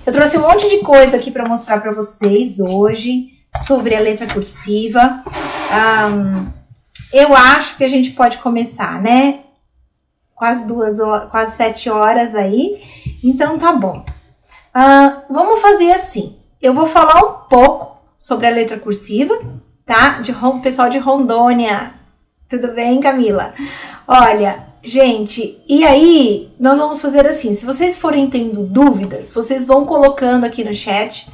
Eu trouxe um monte de coisa aqui para mostrar para vocês hoje sobre a letra cursiva. Eu acho que a gente pode começar, né? Quase 2 horas, quase 7 horas aí. Então tá bom. Vamos fazer assim. Eu vou falar um pouco sobre a letra cursiva, tá? Pessoal de Rondônia. Tudo bem, Camila? Olha, gente, e aí nós vamos fazer assim. Se vocês forem tendo dúvidas, vocês vão colocando aqui no chat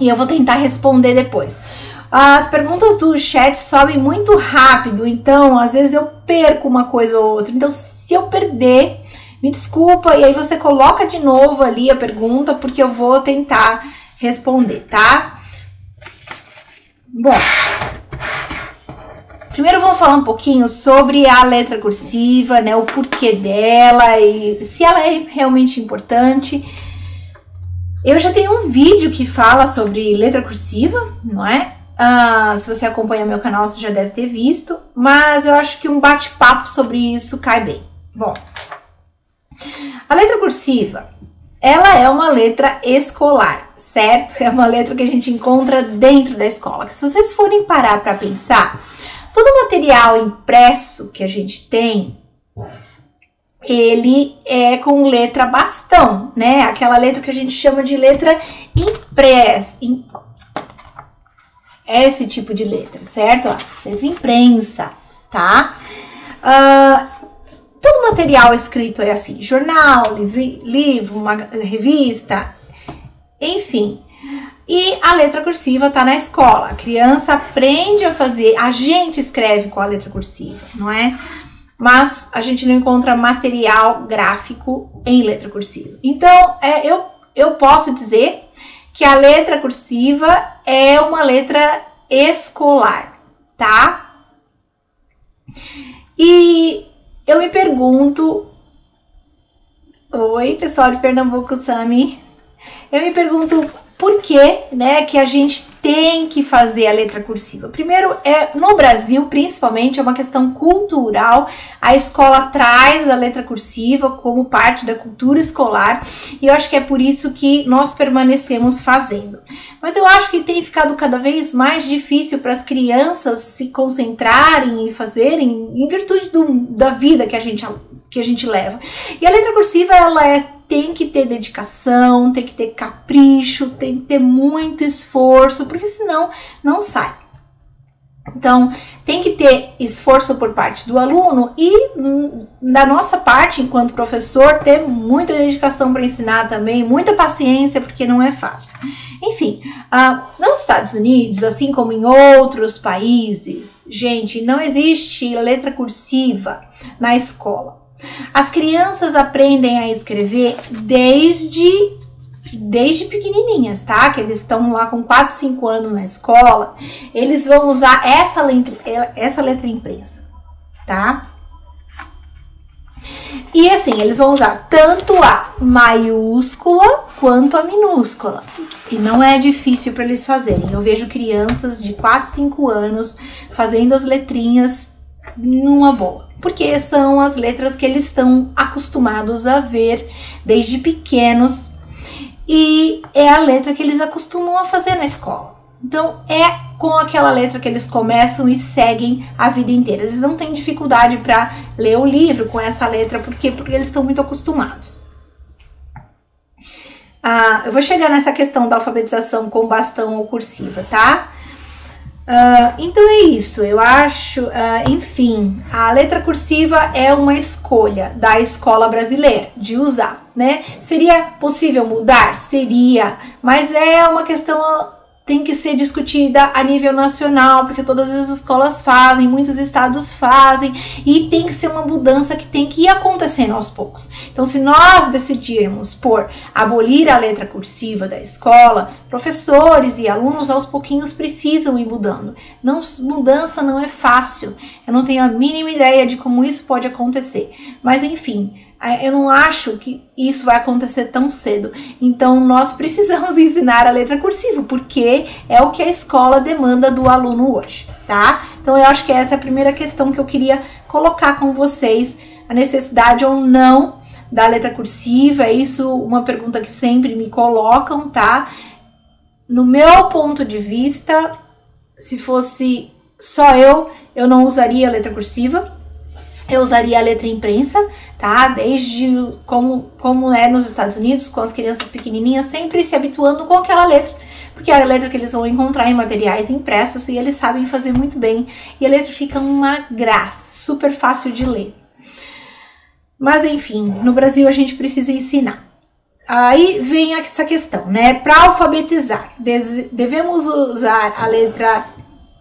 e eu vou tentar responder depois. As perguntas do chat sobem muito rápido, então às vezes eu perco uma coisa ou outra. Então, se eu perder, me desculpa, e aí você coloca de novo ali a pergunta, porque eu vou tentar responder, tá? Bom, primeiro vamos falar um pouquinho sobre a letra cursiva, né? O porquê dela e se ela é realmente importante. Eu já tenho um vídeo que fala sobre letra cursiva, não é? Se você acompanha meu canal, você já deve ter visto, mas eu acho que um bate-papo sobre isso cai bem. Bom, a letra cursiva, ela é uma letra escolar, certo? É uma letra que a gente encontra dentro da escola. Se vocês forem parar para pensar, todo o material impresso que a gente tem, ele é com letra bastão, né? Aquela letra que a gente chama de letra impressa. Esse tipo de letra, certo? Letra imprensa, tá? Todo material escrito é assim, jornal, livro, uma revista, enfim. E a letra cursiva tá na escola. A criança aprende a fazer, a gente escreve com a letra cursiva, não é? Mas a gente não encontra material gráfico em letra cursiva. Então, eu posso dizer que a letra cursiva é uma letra escolar, tá? E eu me pergunto... Oi, pessoal de Pernambuco, Sami. Eu me pergunto por que, né, que a gente tem que fazer a letra cursiva. Primeiro, no Brasil, principalmente, é uma questão cultural. A escola traz a letra cursiva como parte da cultura escolar e eu acho que é por isso que nós permanecemos fazendo. Mas eu acho que tem ficado cada vez mais difícil para as crianças se concentrarem e fazerem em virtude da vida que a gente leva. E a letra cursiva, tem que ter dedicação, tem que ter capricho, tem que ter muito esforço, porque senão não sai. Então, tem que ter esforço por parte do aluno e da nossa parte, enquanto professor, ter muita dedicação para ensinar também, muita paciência, porque não é fácil. Enfim, nos Estados Unidos, assim como em outros países, gente, não existe letra cursiva na escola. As crianças aprendem a escrever desde pequenininhas, tá? Que eles estão lá com 4, 5 anos na escola, eles vão usar essa letra impressa, tá? E assim, eles vão usar tanto a maiúscula quanto a minúscula. E não é difícil para eles fazerem. Eu vejo crianças de 4, 5 anos fazendo as letrinhas numa boa. Porque são as letras que eles estão acostumados a ver desde pequenos e é a letra que eles acostumam a fazer na escola. Então, é com aquela letra que eles começam e seguem a vida inteira. Eles não têm dificuldade para ler o livro com essa letra, porque eles estão muito acostumados. Eu vou chegar nessa questão da alfabetização com bastão ou cursiva, tá? Então é isso, eu acho, enfim, a letra cursiva é uma escolha da escola brasileira de usar, né? Seria possível mudar? Seria, mas é uma questão, tem que ser discutida a nível nacional, porque todas as escolas fazem, muitos estados fazem, e tem que ser uma mudança que tem que ir acontecendo aos poucos. Então, se nós decidirmos por abolir a letra cursiva da escola, professores e alunos aos pouquinhos precisam ir mudando. Mudança não é fácil, eu não tenho a mínima ideia de como isso pode acontecer, mas enfim, eu não acho que isso vai acontecer tão cedo. Então, nós precisamos ensinar a letra cursiva, porque é o que a escola demanda do aluno hoje, tá? Então, eu acho que essa é a primeira questão que eu queria colocar com vocês, a necessidade ou não da letra cursiva? É isso uma pergunta que sempre me colocam, tá? No meu ponto de vista, se fosse só eu não usaria a letra cursiva. Eu usaria a letra imprensa, tá? Desde como é nos Estados Unidos, com as crianças pequenininhas, sempre se habituando com aquela letra. Porque é a letra que eles vão encontrar em materiais impressos e eles sabem fazer muito bem. E a letra fica uma graça, super fácil de ler. Mas enfim, no Brasil a gente precisa ensinar. Aí vem essa questão, né? Para alfabetizar, devemos usar a letra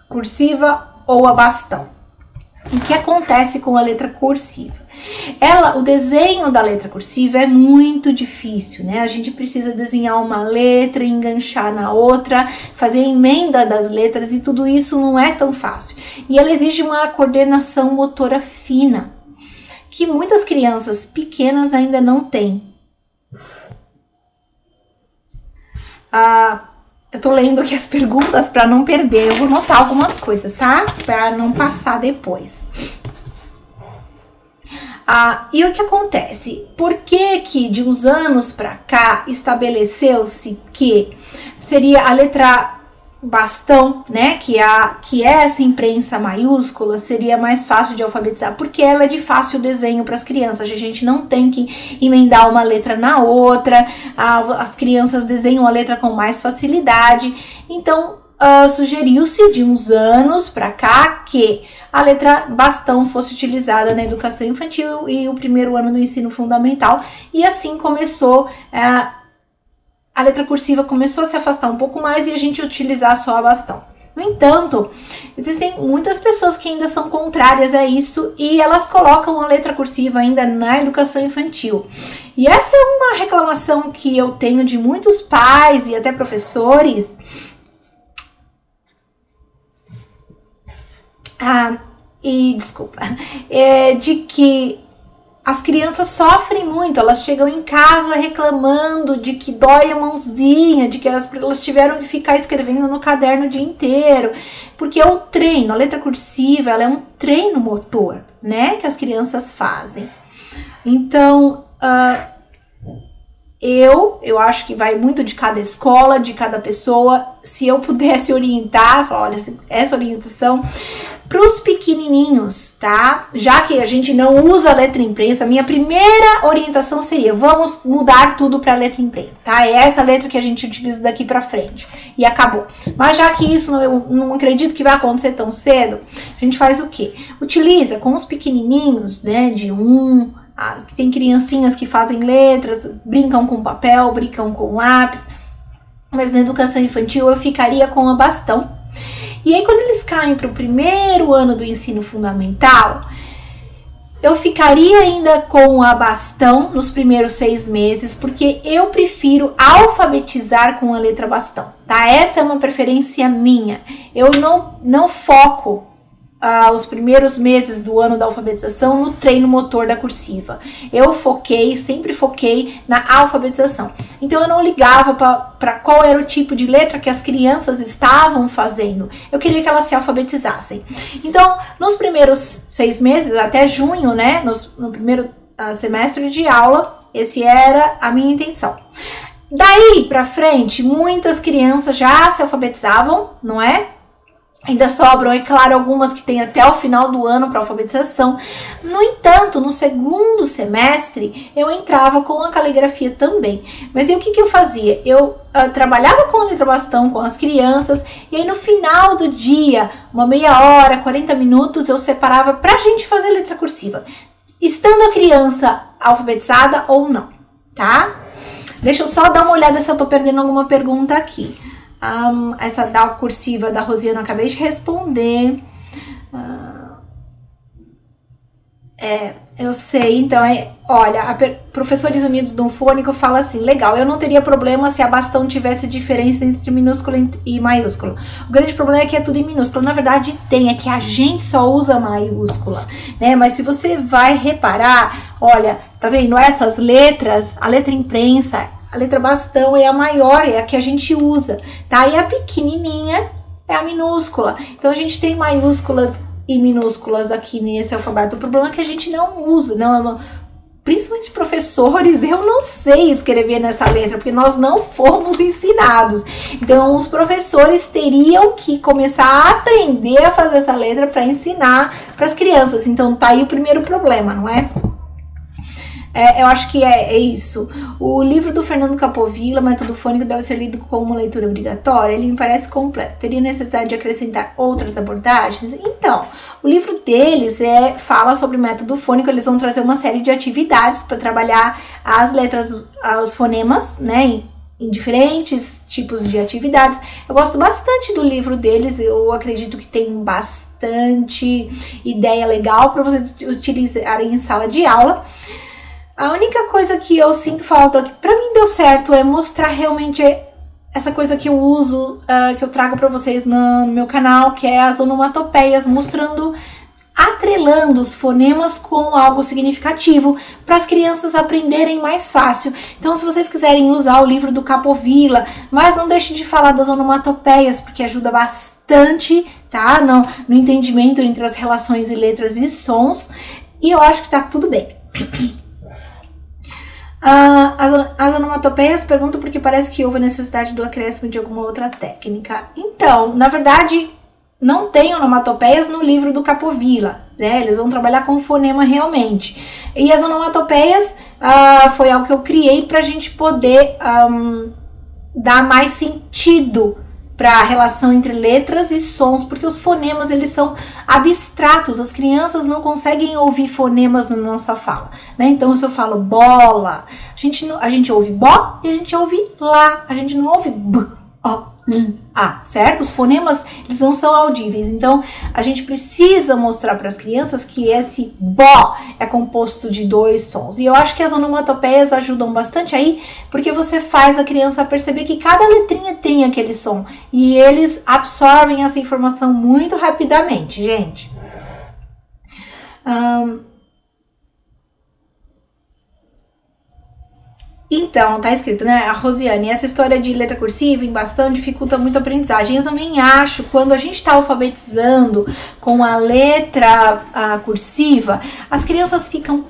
cursiva ou a bastão? O que acontece com a letra cursiva? O desenho da letra cursiva é muito difícil, né? A gente precisa desenhar uma letra, enganchar na outra, fazer emenda das letras e tudo isso não é tão fácil. E ela exige uma coordenação motora fina, que muitas crianças pequenas ainda não têm. Eu tô lendo aqui as perguntas para não perder, eu vou notar algumas coisas, tá? Para não passar depois. E o que acontece? Por que de uns anos para cá estabeleceu-se que seria a letra bastão, né? Que é essa imprensa maiúscula seria mais fácil de alfabetizar, porque ela é de fácil desenho para as crianças. A gente não tem que emendar uma letra na outra, as crianças desenham a letra com mais facilidade. Então, sugeriu-se de uns anos para cá que a letra bastão fosse utilizada na educação infantil e o primeiro ano do ensino fundamental, e assim começou a letra cursiva começou a se afastar um pouco mais e a gente utilizar só a bastão. No entanto, existem muitas pessoas que ainda são contrárias a isso e elas colocam a letra cursiva ainda na educação infantil. E essa é uma reclamação que eu tenho de muitos pais e até professores. De que as crianças sofrem muito, elas chegam em casa reclamando de que dói a mãozinha, de que elas tiveram que ficar escrevendo no caderno o dia inteiro, porque é o treino, a letra cursiva, ela é um treino motor, né, que as crianças fazem. Então, eu acho que vai muito de cada escola, de cada pessoa. Se eu pudesse orientar, falar, olha, essa orientação para os pequenininhos, tá? Já que a gente não usa a letra imprensa, minha primeira orientação seria: vamos mudar tudo para a letra impressa, tá? É essa letra que a gente utiliza daqui para frente e acabou. Mas já que isso eu não acredito que vai acontecer tão cedo, a gente faz o quê? Utiliza com os pequenininhos, né? Que tem criancinhas que fazem letras, brincam com papel, brincam com lápis. Mas na educação infantil eu ficaria com a bastão. E aí, quando eles caem para o primeiro ano do ensino fundamental, eu ficaria ainda com a bastão nos primeiros 6 meses, porque eu prefiro alfabetizar com a letra bastão, tá? Essa é uma preferência minha. Eu não foco os primeiros meses do ano da alfabetização no treino motor da cursiva. Eu sempre foquei na alfabetização. Então eu não ligava para qual era o tipo de letra que as crianças estavam fazendo. Eu queria que elas se alfabetizassem. Então, nos primeiros 6 meses, até junho, né, no primeiro semestre de aula, esse era a minha intenção. Daí para frente, muitas crianças já se alfabetizavam, não é? Ainda sobram, é claro, algumas que têm até o final do ano para alfabetização. No entanto, no segundo semestre, eu entrava com a caligrafia também. Mas aí o que eu fazia? Eu trabalhava com a letra bastão com as crianças, e aí no final do dia, uma meia hora, 40 minutos, eu separava para a gente fazer letra cursiva, estando a criança alfabetizada ou não, tá? Deixa eu só dar uma olhada se eu tô perdendo alguma pergunta aqui. Essa da cursiva da Rosiana eu acabei de responder. Eu sei, então olha, Professores Unidos do Fônico fala assim: legal, eu não teria problema se a bastão tivesse diferença entre minúsculo e maiúsculo. O grande problema é que é tudo em minúsculo. Na verdade é que a gente só usa maiúscula, né? Mas se você vai reparar, olha, tá vendo essas letras, a letra imprensa, a letra bastão é a maior, é a que a gente usa, tá? E a pequenininha é a minúscula. Então a gente tem maiúsculas e minúsculas aqui nesse alfabeto. O problema é que a gente não usa, principalmente professores, eu não sei escrever nessa letra, porque nós não fomos ensinados. Então, os professores teriam que começar a aprender a fazer essa letra para ensinar para as crianças. Então, tá aí o primeiro problema, não é? Eu acho que é isso. O livro do Fernando Capovilla, Método Fônico, deve ser lido como leitura obrigatória. Ele me parece completo. Teria necessidade de acrescentar outras abordagens? Então, o livro deles fala sobre método fônico. Eles vão trazer uma série de atividades para trabalhar as letras, os fonemas, né? Em diferentes tipos de atividades. Eu gosto bastante do livro deles. Eu acredito que tem bastante ideia legal para vocês utilizarem em sala de aula. A única coisa que eu sinto falta, que pra mim deu certo, é mostrar realmente essa coisa que eu uso, que eu trago pra vocês no meu canal, que é as onomatopeias, mostrando, atrelando os fonemas com algo significativo para as crianças aprenderem mais fácil. Então, se vocês quiserem usar o livro do Capovilla, mas não deixe de falar das onomatopeias, porque ajuda bastante, tá? No entendimento entre as relações e letras e sons, e eu acho que tá tudo bem. As onomatopeias, pergunto porque parece que houve a necessidade do acréscimo de alguma outra técnica. Então, na verdade, não tem onomatopeias no livro do Capovilla, né? Eles vão trabalhar com fonema realmente. E as onomatopeias foi algo que eu criei pra gente poder dar mais sentido para a relação entre letras e sons, porque os fonemas, eles são abstratos, as crianças não conseguem ouvir fonemas na nossa fala, né? Então, se eu falo bola, a gente ouve bó e a gente ouve lá, a gente não ouve b, o, l, a, certo? Os fonemas, eles não são audíveis, então a gente precisa mostrar para as crianças que esse bó é composto de 2 sons, e eu acho que as onomatopeias ajudam bastante aí, porque você faz a criança perceber que cada letrinha tem aquele som, e eles absorvem essa informação muito rapidamente, gente. Então, tá escrito, né, a Rosiane, essa história de letra cursiva em bastão dificulta muito a aprendizagem. Eu também acho, quando a gente tá alfabetizando com a letra cursiva, as crianças ficam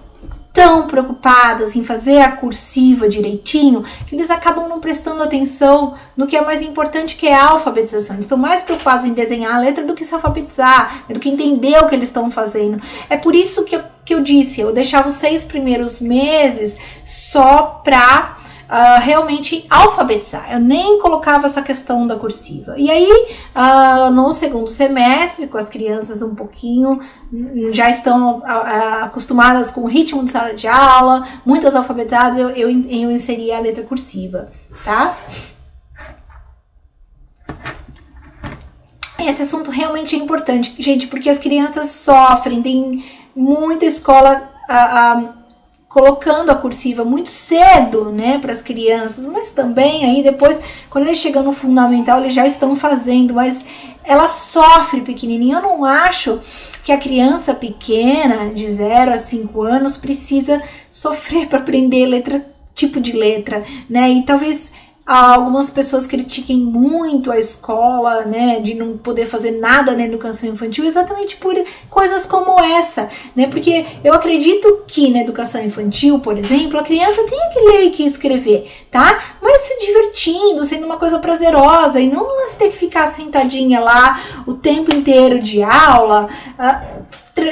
tão preocupadas em fazer a cursiva direitinho, que eles acabam não prestando atenção no que é mais importante, que é a alfabetização. Eles estão mais preocupados em desenhar a letra do que se alfabetizar, do que entender o que eles estão fazendo. É por isso que eu disse, eu deixava os 6 primeiros meses só pra realmente alfabetizar. Eu nem colocava essa questão da cursiva. E aí, no segundo semestre, com as crianças um pouquinho, já estão acostumadas com o ritmo de sala de aula, muitas alfabetizadas, eu inseri a letra cursiva, tá? Esse assunto realmente é importante, gente, porque as crianças sofrem, tem muita escola colocando a cursiva muito cedo, né, para as crianças, mas também aí depois, quando eles chegam no fundamental, eles já estão fazendo, mas ela sofre pequenininha. Eu não acho que a criança pequena, de 0 a 5 anos, precisa sofrer para aprender tipo de letra, né, e talvez algumas pessoas critiquem muito a escola, né, de não poder fazer nada na educação infantil, exatamente por coisas como essa, né, porque eu acredito que na educação infantil, por exemplo, a criança tem que ler e que escrever, tá? Mas se divertindo, sendo uma coisa prazerosa, e não ter que ficar sentadinha lá o tempo inteiro de aula,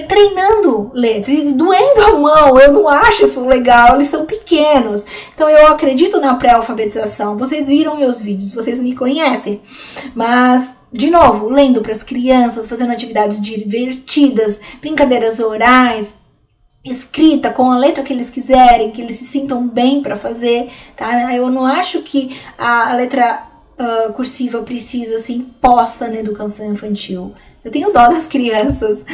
treinando letra e doendo a mão. Eu não acho isso legal, eles são pequenos. Então eu acredito na pré-alfabetização. Vocês viram meus vídeos, vocês me conhecem. Mas, de novo, lendo para as crianças, fazendo atividades divertidas, brincadeiras orais, escrita com a letra que eles quiserem, que eles se sintam bem para fazer, tá? Eu não acho que a letra cursiva precisa ser imposta na educação infantil. Eu tenho dó das crianças.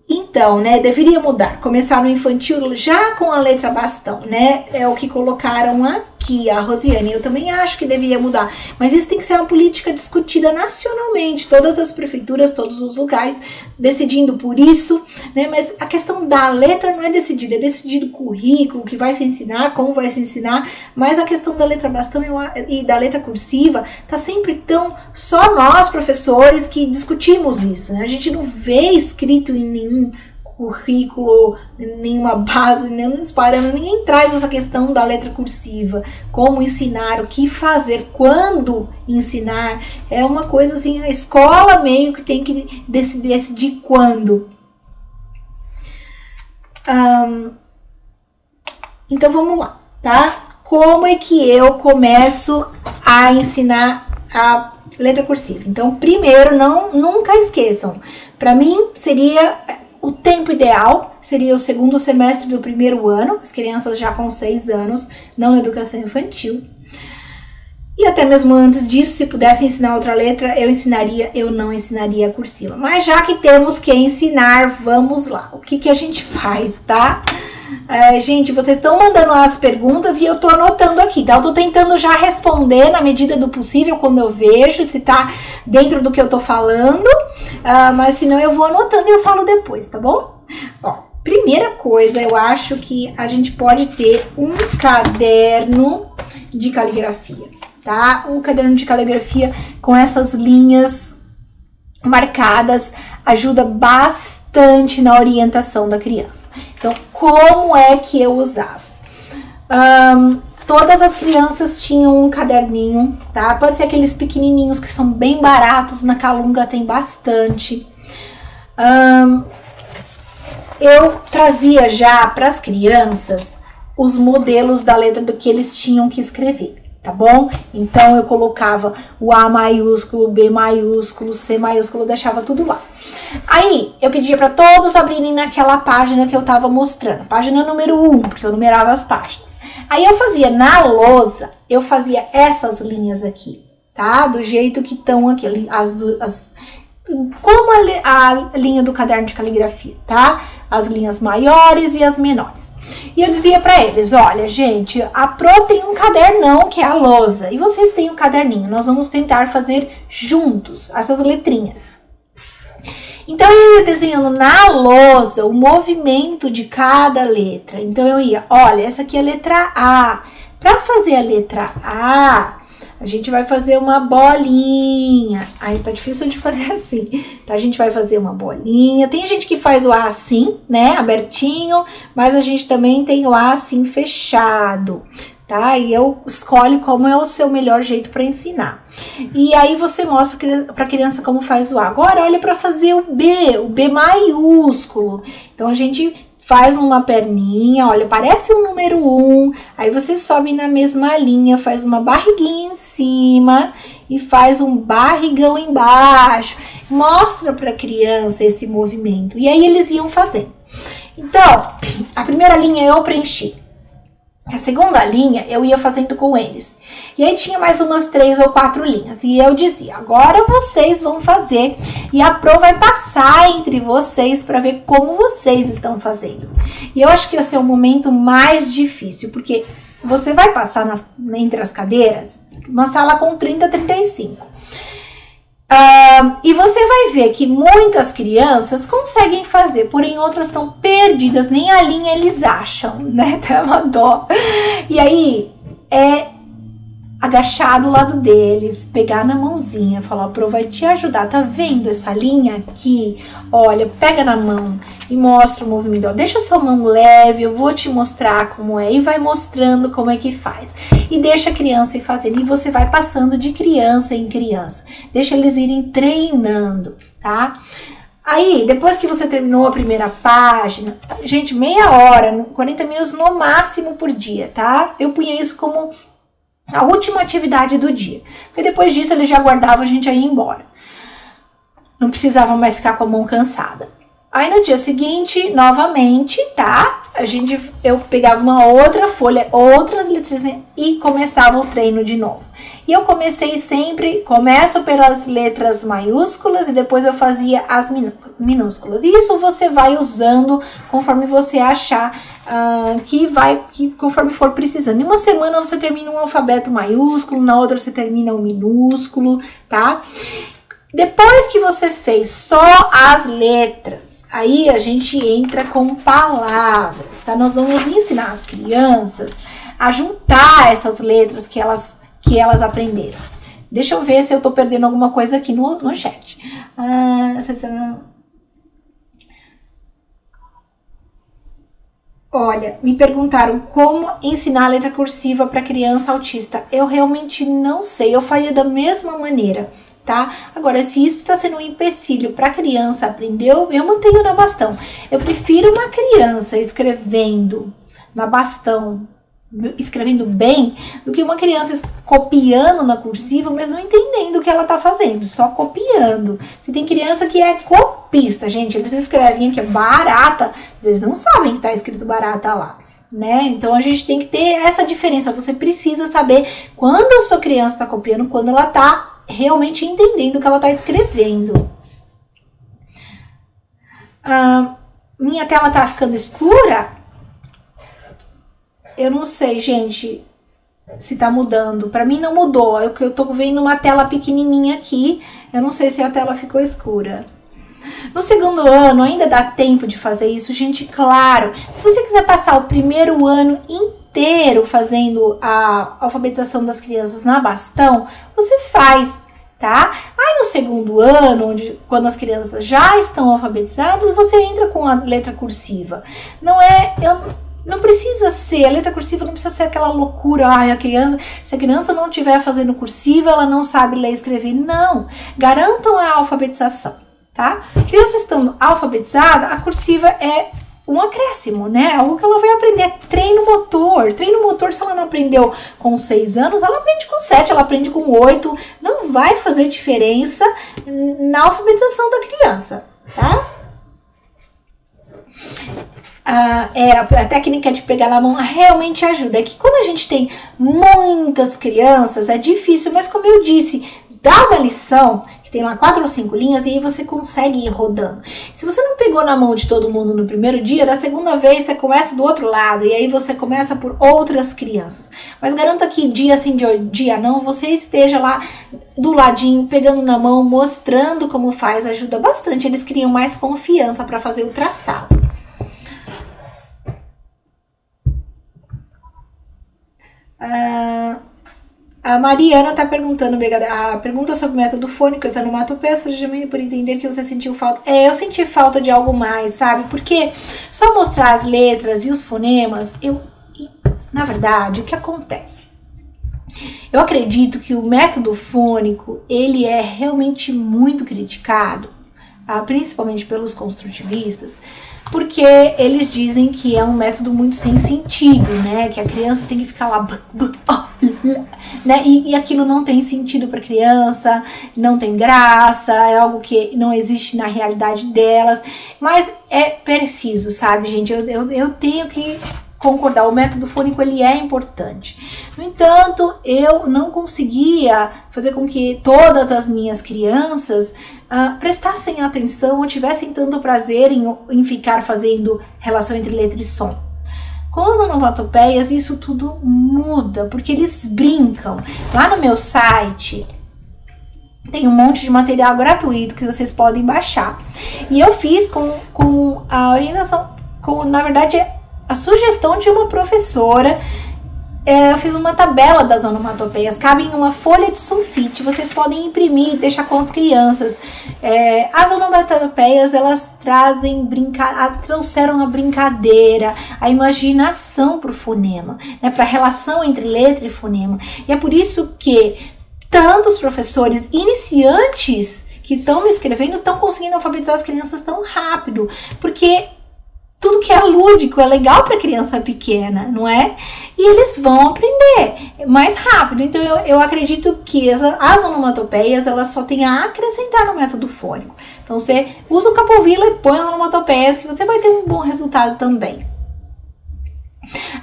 Então, né, deveria mudar. Começar no infantil já com a letra bastão, né? É o que colocaram aqui. anarquia, Rosiane, eu também acho que deveria mudar, mas isso tem que ser uma política discutida nacionalmente, todas as prefeituras, todos os locais decidindo por isso, né? Mas a questão da letra não é decidida, é decidido o currículo, o que vai se ensinar, como vai se ensinar, mas a questão da letra bastão e da letra cursiva tá sempre tão só nós, professores, que discutimos isso, né? A gente não vê escrito em nenhum currículo, nenhuma base, nenhum parâmetro, ninguém traz essa questão da letra cursiva, como ensinar, o que fazer, quando ensinar, é uma coisa assim, a escola meio que tem que decidir quando. Então vamos lá, tá? Como é que eu começo a ensinar a letra cursiva? Então, primeiro, nunca esqueçam, para mim seria o tempo ideal, seria o segundo semestre do primeiro ano, as crianças já com 6 anos, não na educação infantil. E até mesmo antes disso, se pudesse ensinar outra letra, eu não ensinaria a cursiva. Mas já que temos que ensinar, vamos lá. O que a gente faz, tá? Gente, vocês estão mandando as perguntas e eu tô anotando aqui, tá? Eu tô tentando já responder na medida do possível quando eu vejo, se tá dentro do que eu tô falando, mas senão eu vou anotando e eu falo depois, tá bom? Ó, primeira coisa, eu acho que a gente pode ter um caderno de caligrafia, tá? Um caderno de caligrafia com essas linhas marcadas ajuda bastante na orientação da criança. Então, como é que eu usava? Todas as crianças tinham um caderninho, tá? Pode ser aqueles pequenininhos que são bem baratos, na Calunga tem bastante. Eu trazia já para as crianças os modelos da letra do que eles tinham que escrever, tá bom? Então, eu colocava o A maiúsculo, B maiúsculo, C maiúsculo, deixava tudo lá. Aí, eu pedia para todos abrirem naquela página que eu tava mostrando, página número 1, porque eu numerava as páginas. Aí, eu fazia na lousa, eu fazia essas linhas aqui, tá? Do jeito que estão aqui, como a linha do caderno de caligrafia, tá? As linhas maiores e as menores. E eu dizia pra eles, olha, gente, a Pro tem um cadernão que é a lousa, e vocês têm um caderninho, nós vamos tentar fazer juntos essas letrinhas. Então, eu ia desenhando na lousa o movimento de cada letra. Então, eu ia, olha, essa aqui é a letra A. Para fazer a letra A, a gente vai fazer uma bolinha. Aí tá difícil de fazer assim. Então, a gente vai fazer uma bolinha. Tem gente que faz o A assim, né, abertinho, mas a gente também tem o A assim fechado, tá? E eu escolho como é o seu melhor jeito para ensinar. E aí você mostra para a criança como faz o A. Agora olha para fazer o B maiúsculo. Então a gente faz uma perninha, olha, parece o número 1, aí você sobe na mesma linha, faz uma barriguinha em cima e faz um barrigão embaixo. Mostra para a criança esse movimento. E aí eles iam fazendo. Então, a primeira linha eu preenchi. A segunda linha eu ia fazendo com eles. E aí tinha mais umas 3 ou 4 linhas. E eu dizia, agora vocês vão fazer. E a Pro vai passar entre vocês para ver como vocês estão fazendo. E eu acho que esse é o momento mais difícil. Porque você vai passar entre as cadeiras, uma sala com 30, 35. E você vai ver que muitas crianças conseguem fazer, porém outras estão perdidas, nem a linha eles acham, né? Tá uma dó. E aí, é agachar do lado deles, pegar na mãozinha, falar, Pro vai te ajudar, tá vendo essa linha aqui? Olha, pega na mão e mostra o movimento. Ó, deixa a sua mão leve, eu vou te mostrar como é. E vai mostrando como é que faz. E deixa a criança ir fazendo. E você vai passando de criança em criança. Deixa eles irem treinando, tá? Aí, depois que você terminou a primeira página, gente, meia hora, 40 minutos no máximo por dia, tá? Eu punha isso como a última atividade do dia. Porque depois disso ele já guardava, a gente ia embora. Não precisava mais ficar com a mão cansada. Aí no dia seguinte, novamente, tá? eu pegava uma outra folha, outras letras e começava o treino de novo. E eu começo pelas letras maiúsculas e depois eu fazia as minúsculas. E isso você vai usando conforme você achar conforme for precisando. Em uma semana você termina um alfabeto maiúsculo, na outra você termina um minúsculo, tá? Depois que você fez só as letras, aí a gente entra com palavras, tá? Nós vamos ensinar as crianças a juntar essas letras que elas aprenderam. Deixa eu ver se eu tô perdendo alguma coisa aqui no chat. Olha, me perguntaram como ensinar a letra cursiva para criança autista. Eu realmente não sei, eu faria da mesma maneira, tá? Agora, se isso está sendo um empecilho para a criança aprender, eu mantenho na bastão. Eu prefiro uma criança escrevendo na bastão, escrevendo bem, do que uma criança copiando na cursiva, mas não entendendo o que ela tá fazendo, só copiando. Porque tem criança que é copista, gente, eles escrevem aqui barata, às vezes não sabem que tá escrito barata lá, né? Então a gente tem que ter essa diferença, você precisa saber quando a sua criança tá copiando, quando ela tá realmente entendendo o que ela tá escrevendo. Minha tela tá ficando escura? Eu não sei, gente, se tá mudando. Pra mim não mudou. Eu tô vendo uma tela pequenininha aqui. Eu não sei se a tela ficou escura. No segundo ano, ainda dá tempo de fazer isso, gente, claro. Se você quiser passar o primeiro ano inteiro fazendo a alfabetização das crianças na bastão, você faz, tá? Aí no segundo ano, quando as crianças já estão alfabetizadas, você entra com a letra cursiva. Não precisa ser, a letra cursiva não precisa ser aquela loucura, se a criança não estiver fazendo cursiva, ela não sabe ler e escrever. Não, garantam a alfabetização, tá? Criança estando alfabetizada, a cursiva é um acréscimo, né? Algo que ela vai aprender, treino motor. Treino motor, se ela não aprendeu com 6 anos, ela aprende com 7, ela aprende com 8. Não vai fazer diferença na alfabetização da criança, tá? A técnica de pegar na mão realmente ajuda. É que quando a gente tem muitas crianças, é difícil, mas como eu disse, dá uma lição, que tem lá 4 ou 5 linhas, e aí você consegue ir rodando. Se você não pegou na mão de todo mundo no primeiro dia, da segunda vez você começa do outro lado, e aí você começa por outras crianças. Mas garanta que dia sim, dia não, você esteja lá do ladinho, pegando na mão, mostrando como faz, ajuda bastante. Eles criam mais confiança para fazer o traçado. A Mariana tá perguntando, a pergunta sobre o método fônico, essa onomatopeia, surgiu por entender que você sentiu falta. Eu senti falta de algo mais, sabe? Porque só mostrar as letras e os fonemas, na verdade, o que acontece? Eu acredito que o método fônico, ele é realmente muito criticado, principalmente pelos construtivistas, porque eles dizem que é um método muito sem sentido, né? Que a criança tem que ficar lá, né? E aquilo não tem sentido para a criança, não tem graça, é algo que não existe na realidade delas. Mas é preciso, sabe, gente? Eu tenho que concordar, o método fônico ele é importante. No entanto, eu não conseguia fazer com que todas as minhas crianças prestassem atenção ou tivessem tanto prazer em ficar fazendo relação entre letra e som. Com as onomatopeias, isso tudo muda, porque eles brincam. Lá no meu site tem um monte de material gratuito que vocês podem baixar. E eu fiz com a orientação, na verdade, a sugestão de uma professora. Eu fiz uma tabela das onomatopeias, cabe em uma folha de sulfite, vocês podem imprimir e deixar com as crianças. As onomatopeias, elas trouxeram a brincadeira, a imaginação para o fonema, né, para a relação entre letra e fonema. E é por isso que tantos professores iniciantes que estão me escrevendo estão conseguindo alfabetizar as crianças tão rápido, porque tudo que é lúdico é legal para criança pequena, não é? E eles vão aprender mais rápido. Então eu acredito que as onomatopeias, elas só têm a acrescentar no método fônico. Então você usa o Capovilla e põe as onomatopeias que você vai ter um bom resultado também.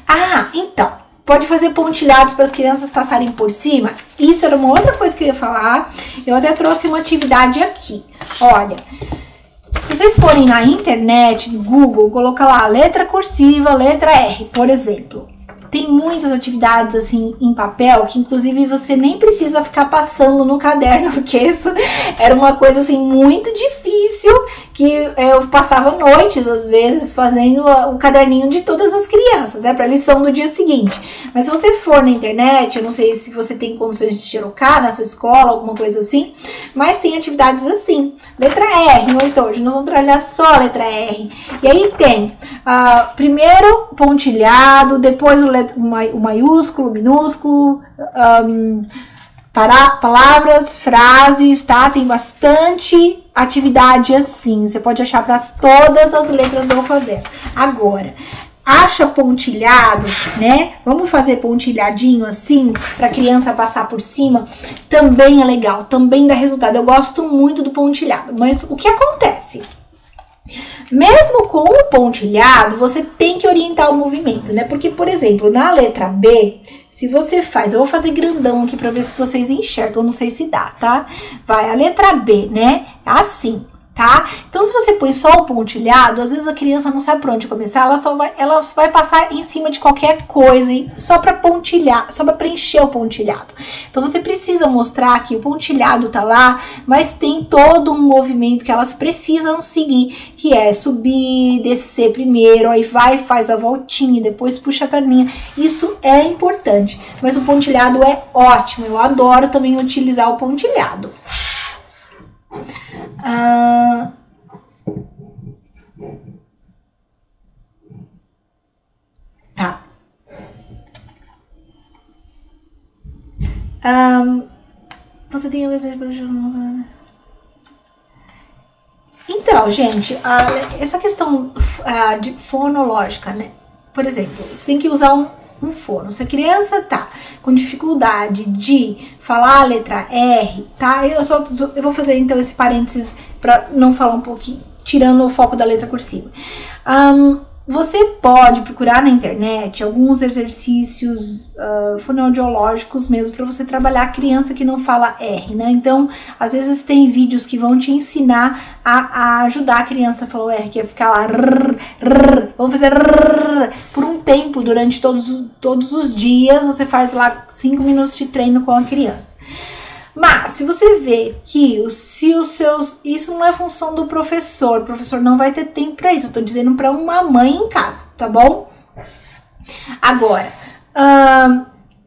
Ah, então, pode fazer pontilhados para as crianças passarem por cima? Isso era uma outra coisa que eu ia falar. Eu até trouxe uma atividade aqui. Olha, se vocês forem na internet, no Google, coloca lá letra cursiva, letra R, por exemplo. Tem muitas atividades assim em papel que inclusive você nem precisa ficar passando no caderno, porque isso era uma coisa assim muito difícil, que eu passava noites às vezes fazendo o caderninho de todas as crianças, né, para lição do dia seguinte. Mas se você for na internet, eu não sei se você tem condições de xerocar na sua escola, alguma coisa assim, mas tem atividades assim, letra R, então hoje nós vamos trabalhar só a letra R. E aí tem primeiro pontilhado, depois o maiúsculo, minúsculo, palavras, frases, tá? Tem bastante atividade assim. Você pode achar para todas as letras do alfabeto. Agora, acha pontilhado, né? Vamos fazer pontilhadinho assim, para criança passar por cima. Também é legal, também dá resultado. Eu gosto muito do pontilhado, mas o que acontece? Mesmo com o pontilhado, você tem que orientar o movimento, né? Porque, por exemplo, na letra B, se você faz... Eu vou fazer grandão aqui pra ver se vocês enxergam, não sei se dá, tá? Vai, a letra B, né? Assim, tá? Então, se você põe só o pontilhado, às vezes a criança não sabe por onde começar, ela vai passar em cima de qualquer coisa, só pra pontilhar, só pra preencher o pontilhado. Então, você precisa mostrar que o pontilhado tá lá, mas tem todo um movimento que elas precisam seguir, que é subir, descer primeiro, aí vai, faz a voltinha, depois puxa a perninha. Isso é importante, mas o pontilhado é ótimo, eu adoro também utilizar o pontilhado. Tá. Você tem o exemplo de... Então, gente, essa questão de fonológica, né? Por exemplo, você tem que usar um fono. Se a criança tá com dificuldade de falar a letra R, tá? Eu vou fazer então esse parênteses para não falar um pouquinho, tirando o foco da letra cursiva. Você pode procurar na internet alguns exercícios fonoaudiológicos mesmo para você trabalhar a criança que não fala R, né? Então, às vezes tem vídeos que vão te ensinar a ajudar a criança a falar o R, que é ficar lá, vamos fazer por um tempo, durante todos os dias, você faz lá 5 minutos de treino com a criança. Mas, se você vê que isso não é função do professor, o professor não vai ter tempo para isso. Eu tô dizendo para uma mãe em casa, tá bom? Agora,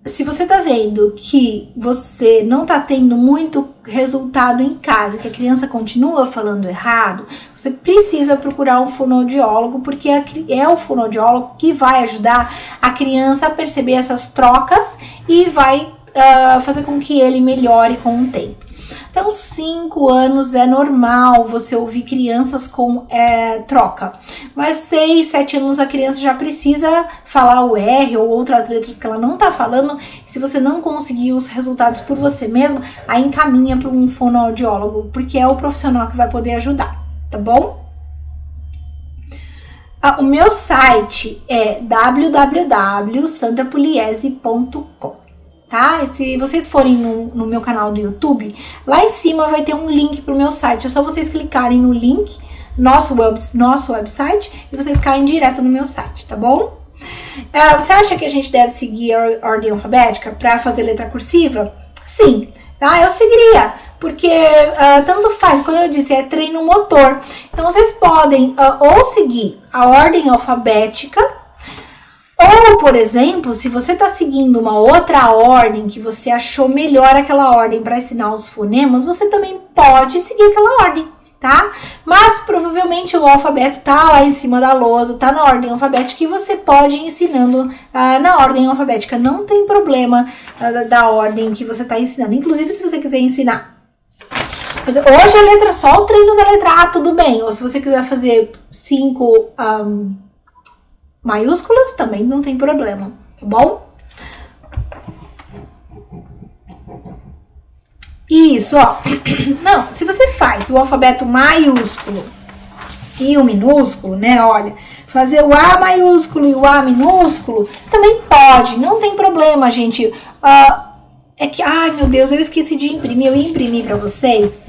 se você tá vendo que você não tá tendo muito resultado em casa, que a criança continua falando errado, você precisa procurar um fonoaudiólogo, porque é o fonoaudiólogo que vai ajudar a criança a perceber essas trocas e vai fazer com que ele melhore com o tempo. Então, 5 anos é normal você ouvir crianças com troca, mas 6, 7 anos a criança já precisa falar o R ou outras letras que ela não tá falando. Se você não conseguir os resultados por você mesmo, aí encaminha para um fonoaudiólogo, porque é o profissional que vai poder ajudar, tá bom? O meu site é www.sandrapugliese.com. Tá? E se vocês forem no meu canal do YouTube, lá em cima vai ter um link pro meu site. É só vocês clicarem no link, nosso website, e vocês caem direto no meu site, tá bom? Você acha que a gente deve seguir a ordem alfabética para fazer letra cursiva? Sim, tá? Eu seguiria, porque tanto faz, como eu disse, é treino motor. Então, vocês podem ou seguir a ordem alfabética, ou, por exemplo, se você está seguindo uma outra ordem que você achou melhor aquela ordem para ensinar os fonemas, você também pode seguir aquela ordem, tá? Mas provavelmente o alfabeto tá lá em cima da lousa, tá na ordem alfabética, e você pode ir ensinando na ordem alfabética. Não tem problema da ordem que você está ensinando. Inclusive, se você quiser ensinar hoje a letra só, o treino da letra A, tudo bem. Ou se você quiser fazer 5 maiúsculas, também não tem problema, tá bom? Isso, ó. Não, se você faz o alfabeto maiúsculo e o minúsculo, né, olha, fazer o A maiúsculo e o A minúsculo, também pode, não tem problema, gente. É que, ai meu Deus, eu esqueci de imprimir, eu ia imprimir pra vocês.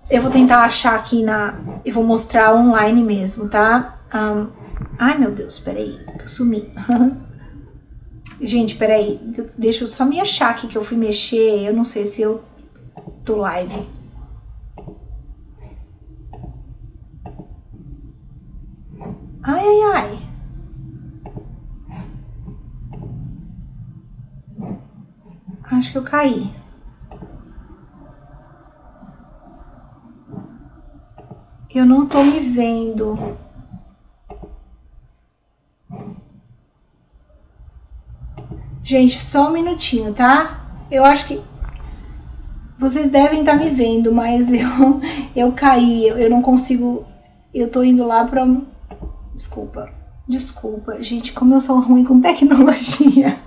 Eu vou tentar achar aqui eu vou mostrar online mesmo, tá? Ai meu Deus, peraí, que eu sumi. Gente, peraí, deixa eu só me achar aqui que eu fui mexer, eu não sei se eu tô live. Ai, ai, ai. Acho que eu caí. Eu não tô me vendo. Gente, só um minutinho, tá? Eu acho que vocês devem estar me vendo, mas eu caí, eu não consigo. Eu tô indo lá pra... Desculpa, gente, como eu sou ruim com tecnologia.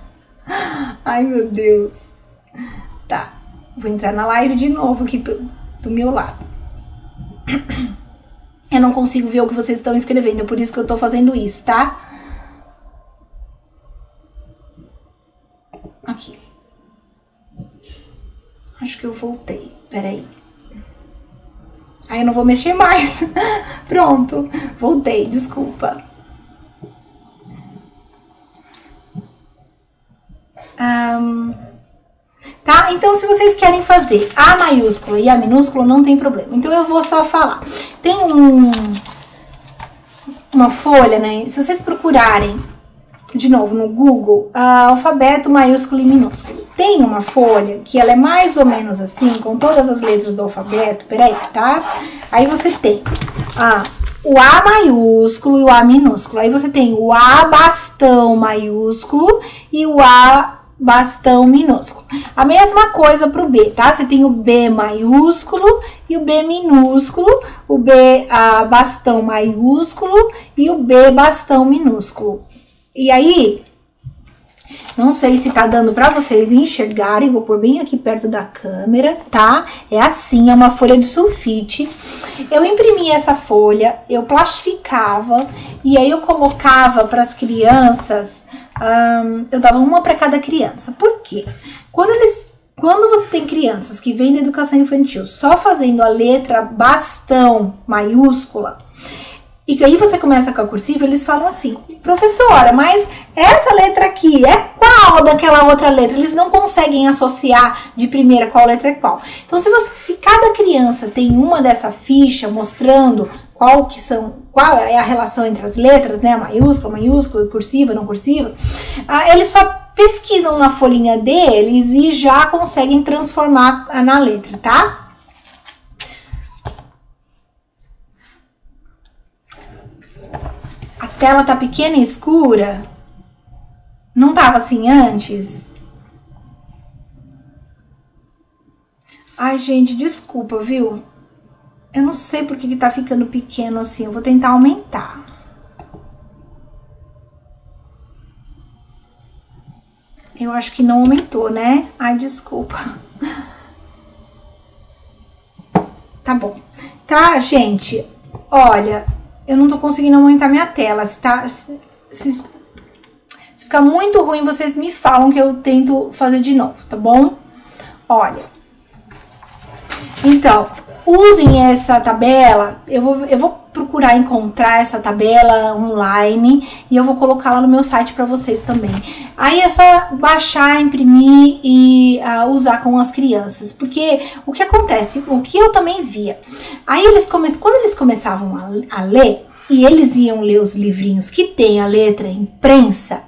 Ai, meu Deus. Tá, vou entrar na live de novo aqui do meu lado. Eu não consigo ver o que vocês estão escrevendo, é por isso que eu tô fazendo isso, tá? Aqui. Acho que eu voltei, peraí. Aí eu não vou mexer mais. Pronto, voltei, desculpa. Tá? Então, se vocês querem fazer A maiúsculo e A minúsculo, não tem problema. Então, eu vou só falar. Tem uma folha, né? Se vocês procurarem, de novo, no Google, alfabeto maiúsculo e minúsculo. Tem uma folha que ela é mais ou menos assim, com todas as letras do alfabeto. Peraí, tá? Aí você tem o A maiúsculo e o A minúsculo. Aí você tem o A bastão maiúsculo e o A bastão minúsculo. A mesma coisa pro B, tá? Você tem o B maiúsculo e o B minúsculo, o B bastão maiúsculo e o B bastão minúsculo. E aí, não sei se tá dando pra vocês enxergarem, vou pôr bem aqui perto da câmera, tá? É assim, é uma folha de sulfite. Eu imprimi essa folha, eu plastificava e aí eu colocava para as crianças, eu dava uma para cada criança. Por quê? Quando você tem crianças que vêm da educação infantil só fazendo a letra bastão maiúscula, e que aí você começa com a cursiva, eles falam assim, professora, mas essa letra aqui é qual daquela outra letra? Eles não conseguem associar de primeira qual letra é qual. Então, se cada criança tem uma dessa ficha mostrando qual é a relação entre as letras, né? Maiúscula, cursiva, não cursiva, eles só pesquisam na folhinha deles e já conseguem transformar na letra, tá? A tela tá pequena e escura? Não tava assim antes? Ai, gente, desculpa, viu? Eu não sei por que tá ficando pequeno assim. Eu vou tentar aumentar. Eu acho que não aumentou, né? Ai, desculpa. Tá bom. Tá, gente? Olha... Eu não tô conseguindo aumentar minha tela. Se ficar muito ruim, vocês me falam que eu tento fazer de novo, tá bom? Olha. Então, usem essa tabela. Eu vou procurar encontrar essa tabela online e eu vou colocar lá no meu site para vocês também. Aí é só baixar, imprimir e usar com as crianças. Porque o que acontece, o que eu também via, aí quando eles começavam a ler, e eles iam ler os livrinhos que tem a letra imprensa,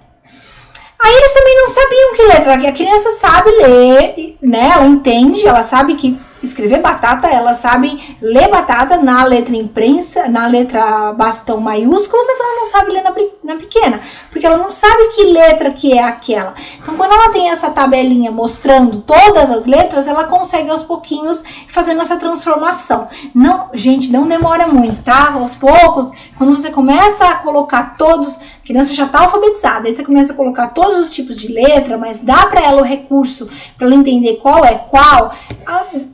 aí eles também não sabiam que letra, que a criança sabe ler, né? Ela entende, ela sabe que escrever batata, ela sabe ler batata na letra imprensa, na letra bastão maiúscula, mas ela não sabe ler na pequena, porque ela não sabe que letra que é aquela. Então, quando ela tem essa tabelinha mostrando todas as letras, ela consegue aos pouquinhos fazendo essa transformação. Não, gente, não demora muito, tá? Aos poucos, quando você começa a colocar todos, a criança já tá alfabetizada, aí você começa a colocar todos os tipos de letra, mas dá para ela o recurso para ela entender qual é qual.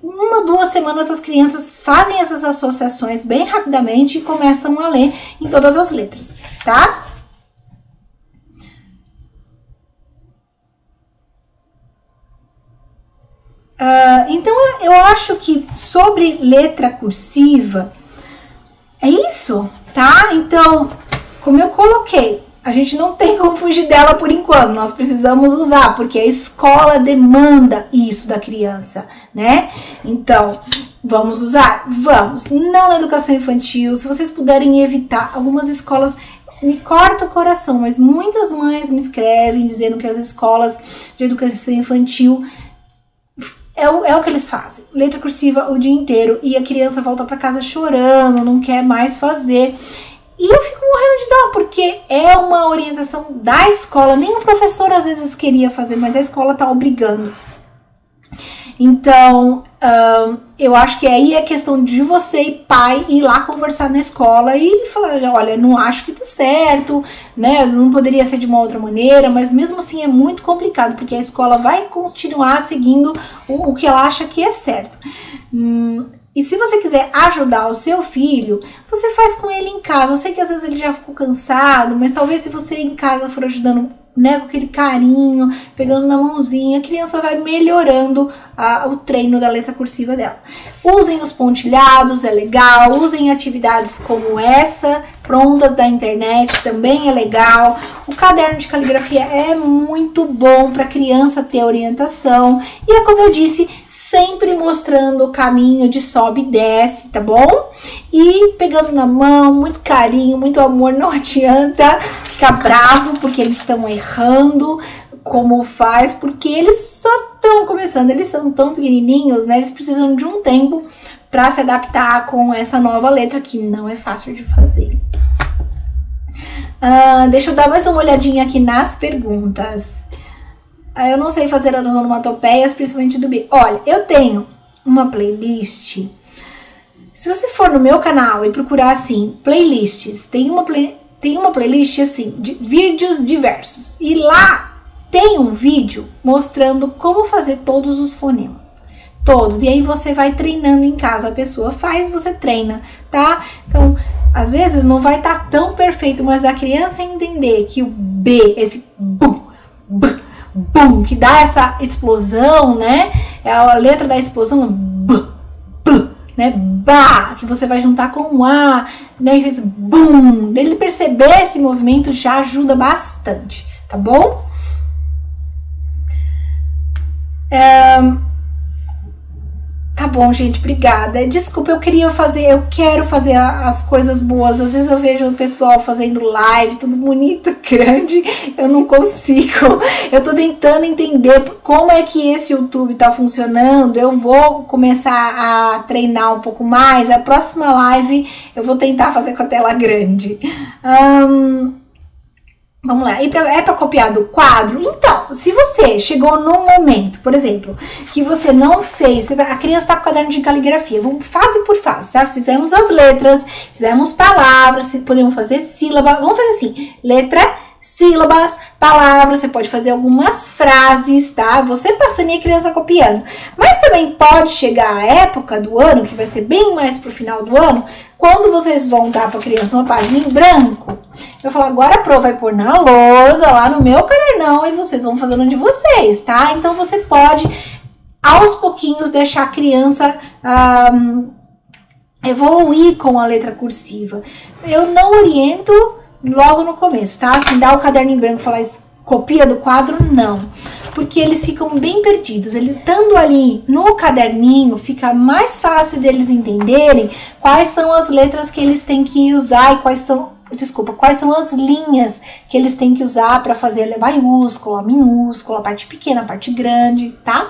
Uma, 2 semanas as crianças fazem essas associações bem rapidamente e começam a ler em todas as letras, tá? Então, eu acho que sobre letra cursiva, é isso, tá? Então, como eu coloquei, a gente não tem como fugir dela por enquanto, nós precisamos usar, porque a escola demanda isso da criança, né? Então, vamos usar? Vamos. Não na educação infantil, se vocês puderem evitar, algumas escolas me corta o coração, mas muitas mães me escrevem dizendo que as escolas de educação infantil é o que eles fazem, letra cursiva o dia inteiro, e a criança volta para casa chorando, não quer mais fazer. E eu fico morrendo de dó, porque é uma orientação da escola, nem o professor às vezes queria fazer, mas a escola tá obrigando. Então, eu acho que aí é questão de você e pai ir lá conversar na escola e falar, olha, não acho que tá certo, né, não poderia ser de uma outra maneira, mas mesmo assim é muito complicado, porque a escola vai continuar seguindo o que ela acha que é certo. E se você quiser ajudar o seu filho, você faz com ele em casa. Eu sei que às vezes ele já ficou cansado, mas talvez se você em casa for ajudando, né, com aquele carinho, pegando na mãozinha, a criança vai melhorando o treino da letra cursiva dela. Usem os pontilhados, é legal. Usem atividades como essa, prontas da internet, também é legal. O caderno de caligrafia é muito bom para a criança ter orientação. E é como eu disse, sempre mostrando o caminho de sobe e desce, tá bom? E pegando na mão, muito carinho, muito amor, não adianta ficar bravo porque eles estão errando como faz, porque eles só estão começando, eles são tão pequenininhos, né? Eles precisam de um tempo para se adaptar com essa nova letra que não é fácil de fazer. Deixa eu dar mais uma olhadinha aqui nas perguntas. Eu não sei fazer as onomatopeias, principalmente do B. Olha, eu tenho uma playlist. Se você for no meu canal e procurar assim, playlists, tem uma playlist assim, de vídeos diversos. E lá tem um vídeo mostrando como fazer todos os fonemas. Todos. E aí você vai treinando em casa. A pessoa faz, você treina, tá? Então, às vezes não vai estar tão perfeito, mas a criança entender que o B, esse bum, bum, bum, que dá essa explosão, né? É a letra da explosão, b, b, né? Ba, que você vai juntar com o A, né? E fez bum. Ele perceber esse movimento já ajuda bastante, tá bom? Tá bom, gente, obrigada. Desculpa, eu quero fazer as coisas boas. Às vezes eu vejo o pessoal fazendo live, tudo bonito, grande, eu não consigo. Eu tô tentando entender como é que esse YouTube tá funcionando. Eu vou começar a treinar um pouco mais. A próxima live eu vou tentar fazer com a tela grande. Vamos lá, é para copiar do quadro? Então, se você chegou num momento, por exemplo, que você não fez, a criança está com o caderno de caligrafia, vamos fase por fase, tá? Fizemos as letras, fizemos palavras, podemos fazer sílaba, vamos fazer assim, letra, sílabas, palavras, você pode fazer algumas frases, tá? Você passando e a criança copiando. Mas também pode chegar a época do ano, que vai ser bem mais pro final do ano, quando vocês vão dar para a criança uma página em branco, eu falo, agora a Pro vai pôr na lousa, lá no meu cadernão, e vocês vão fazendo de vocês, tá? Então, você pode, aos pouquinhos, deixar a criança evoluir com a letra cursiva. Eu não oriento logo no começo, tá? Assim, dar o caderno em branco e falar, copia do quadro, não. Porque eles ficam bem perdidos. Eles estando ali no caderninho, fica mais fácil deles entenderem quais são as letras que eles têm que usar e quais são as linhas que eles têm que usar para fazer a maiúscula, a minúscula, a parte pequena, a parte grande, tá?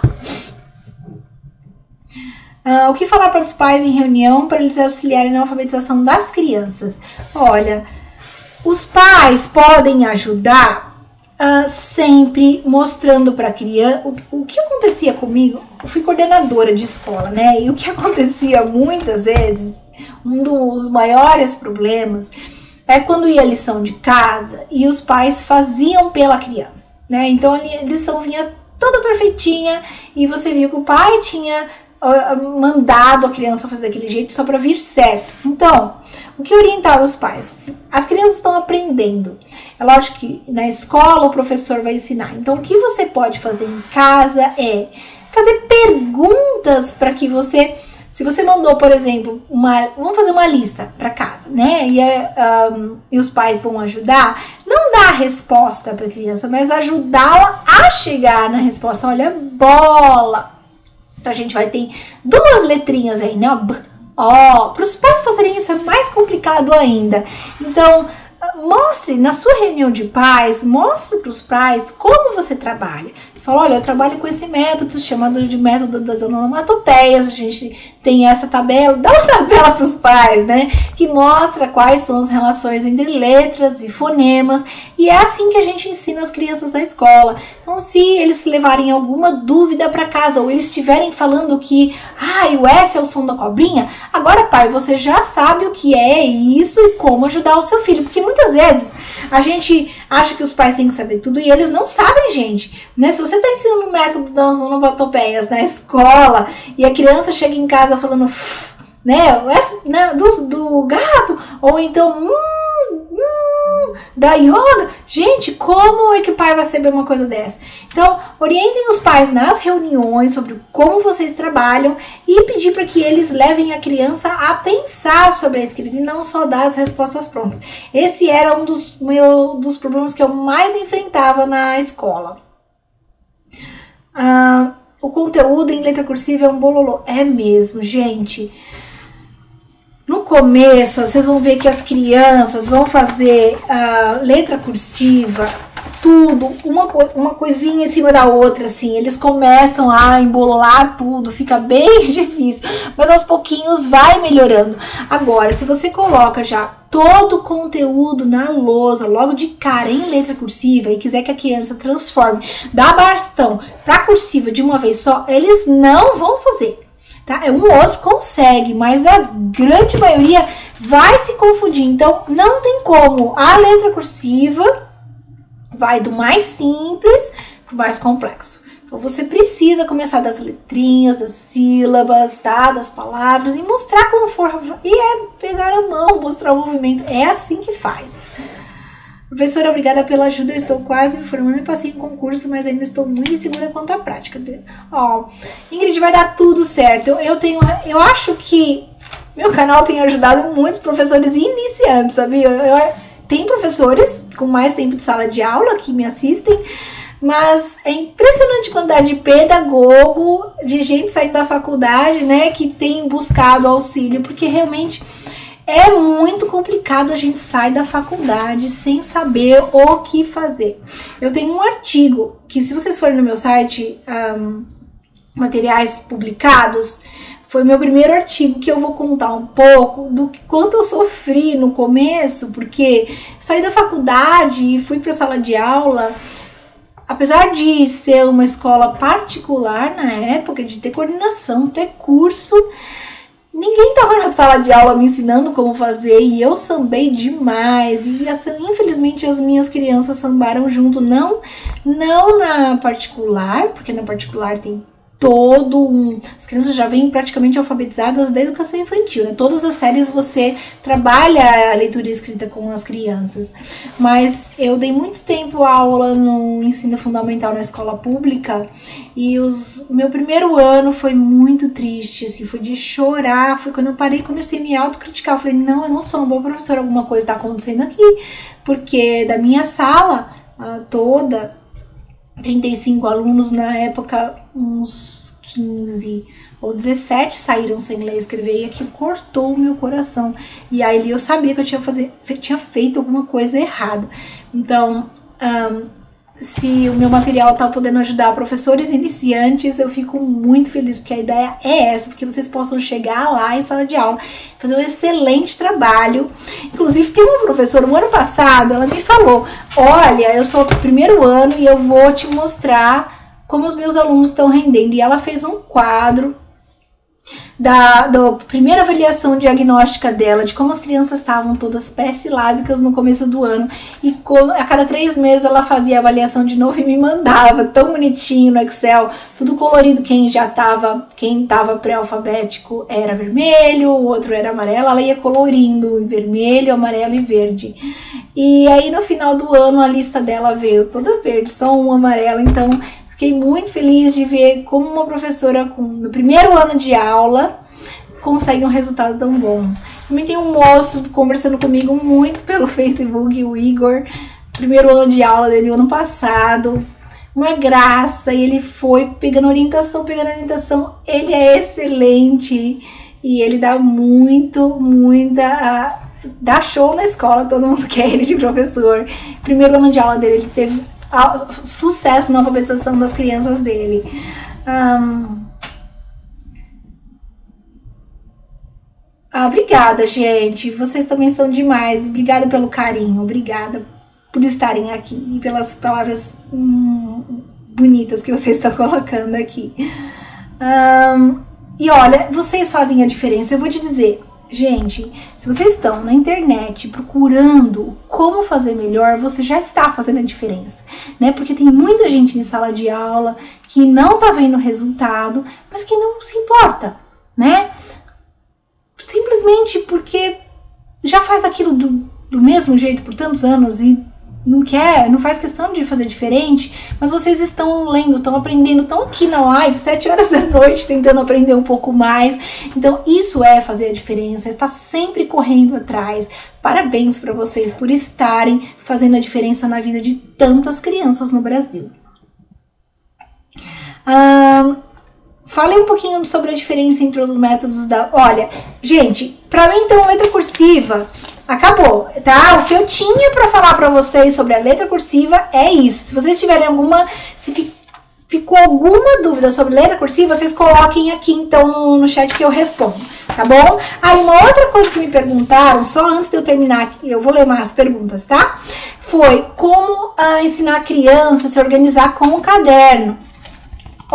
O que falar para os pais em reunião para eles auxiliarem na alfabetização das crianças? Olha, Os pais podem ajudar sempre mostrando para a criança o que acontecia comigo. Eu fui coordenadora de escola, né? E o que acontecia muitas vezes, um dos maiores problemas, é quando ia a lição de casa e os pais faziam pela criança, né? Então a lição vinha toda perfeitinha e você viu que o pai tinha mandado a criança fazer daquele jeito só para vir certo. Então, o que orientar os pais? As crianças estão aprendendo. É lógico que na escola o professor vai ensinar. Então, o que você pode fazer em casa é fazer perguntas para que você... Se você mandou, por exemplo, vamos fazer uma lista para casa, né? E os pais vão ajudar. Não dar a resposta para a criança, mas ajudá-la a chegar na resposta. Olha, bola. Então, a gente vai ter 2 letrinhas aí, né? Ó, para os pais fazerem isso é mais complicado ainda. Então, mostre na sua reunião de pais, mostre para os pais como você trabalha. Você fala, olha, eu trabalho com esse método chamado de método das onomatopeias. A gente tem essa tabela, dá uma tabela para os pais, né? Que mostra quais são as relações entre letras e fonemas. E é assim que a gente ensina as crianças na escola. Então, se eles levarem alguma dúvida para casa ou eles estiverem falando que o S é o som da cobrinha, agora, pai, você já sabe o que é isso e como ajudar o seu filho. Porque muitas vezes a gente acha que os pais têm que saber tudo e eles não sabem, gente. Né? Se você está ensinando o método das onomatopeias na escola e a criança chega em casa falando né, do gato, ou então da yoga, gente, como é que o pai vai saber uma coisa dessa? Então, orientem os pais nas reuniões sobre como vocês trabalham e pedir para que eles levem a criança a pensar sobre a escrita e não só dar as respostas prontas. Esse era um dos problemas que eu mais enfrentava na escola. O conteúdo em letra cursiva é um bololô. É mesmo, gente. No começo, vocês vão ver que as crianças vão fazer letra cursiva, tudo, uma coisinha em cima da outra, assim. Eles começam a embololar tudo, fica bem difícil, mas aos pouquinhos vai melhorando. Agora, se você coloca já todo o conteúdo na lousa, logo de cara, em letra cursiva, e quiser que a criança transforme da bastão para cursiva de uma vez só, eles não vão fazer. Tá? Um ou outro consegue, mas a grande maioria vai se confundir. Então, não tem como. A letra cursiva vai do mais simples para o mais complexo. Então, você precisa começar das letrinhas, das sílabas, tá? Das palavras e mostrar como for. E é pegar a mão, mostrar o movimento. É assim que faz. Professora, obrigada pela ajuda, eu estou quase me formando e passei em concurso, mas ainda estou muito insegura quanto à prática. Ingrid, vai dar tudo certo. Eu acho que meu canal tem ajudado muitos professores iniciantes, sabia? Tem professores com mais tempo de sala de aula que me assistem, mas é impressionante a quantidade de pedagogo, de gente saindo da faculdade, né, que tem buscado auxílio, porque realmente é muito complicado a gente sair da faculdade sem saber o que fazer. Eu tenho um artigo que, se vocês forem no meu site, materiais publicados, foi meu primeiro artigo que eu vou contar um pouco do quanto eu sofri no começo, porque saí da faculdade e fui para a sala de aula. Apesar de ser uma escola particular na época, de ter coordenação, ter curso, ninguém estava na sala de aula me ensinando como fazer e eu sambei demais. E infelizmente as minhas crianças sambaram junto, não na particular, porque na particular tem as crianças já vêm praticamente alfabetizadas da educação infantil, né? Todas as séries você trabalha a leitura e escrita com as crianças. Mas eu dei muito tempo aula no ensino fundamental na escola pública e meu primeiro ano foi muito triste, assim, foi de chorar. Foi quando eu parei e comecei a me autocriticar. Eu falei, não, eu não sou uma boa professora, alguma coisa está acontecendo aqui, porque da minha sala toda, 35 alunos, na época uns 15 ou 17 saíram sem ler e escrever, e aquilo cortou o meu coração. E aí eu sabia que eu tinha feito alguma coisa errada. Então, se o meu material tá podendo ajudar professores iniciantes, eu fico muito feliz, porque a ideia é essa, porque vocês possam chegar lá em sala de aula, fazer um excelente trabalho. Inclusive, tem uma professora, no ano passado, ela me falou, olha, eu sou do primeiro ano e eu vou te mostrar como os meus alunos estão rendendo. E ela fez um quadro da primeira avaliação diagnóstica dela, de como as crianças estavam todas pré-silábicas no começo do ano, e a cada 3 meses ela fazia a avaliação de novo e me mandava, tão bonitinho no Excel, tudo colorido. Quem estava pré-alfabético era vermelho, o outro era amarelo, ela ia colorindo em vermelho, amarelo e verde. E aí no final do ano a lista dela veio toda verde, só um amarelo. Então fiquei muito feliz de ver como uma professora no primeiro ano de aula consegue um resultado tão bom. Também tem um moço conversando comigo muito pelo Facebook, o Igor, primeiro ano de aula dele ano passado, uma graça, e ele foi pegando orientação, ele é excelente e ele dá dá show na escola, todo mundo quer ele de professor. Primeiro ano de aula dele, ele teve sucesso na alfabetização das crianças dele. Obrigada, gente. Vocês também são demais. Obrigada pelo carinho. Obrigada por estarem aqui e pelas palavras bonitas que vocês estão colocando aqui. E olha, vocês fazem a diferença. Eu vou te dizer, gente, se vocês estão na internet procurando como fazer melhor, você já está fazendo a diferença, né? Porque tem muita gente em sala de aula que não tá vendo resultado, mas que não se importa, né? Simplesmente porque já faz aquilo do mesmo jeito por tantos anos e não faz questão de fazer diferente, mas vocês estão lendo, estão aprendendo, estão aqui na live 7 horas da noite tentando aprender um pouco mais. Então isso é fazer a diferença, está sempre correndo atrás. Parabéns para vocês por estarem fazendo a diferença na vida de tantas crianças no Brasil. Falei um pouquinho sobre a diferença entre os métodos Olha, gente, para mim então letra cursiva acabou, tá? O que eu tinha para falar para vocês sobre a letra cursiva é isso. Se vocês tiverem se ficou alguma dúvida sobre letra cursiva, vocês coloquem aqui então no chat que eu respondo, tá bom? Aí uma outra coisa que me perguntaram, só antes de eu terminar aqui, eu vou ler mais as perguntas, tá? Foi como ensinar a criança a se organizar com o caderno.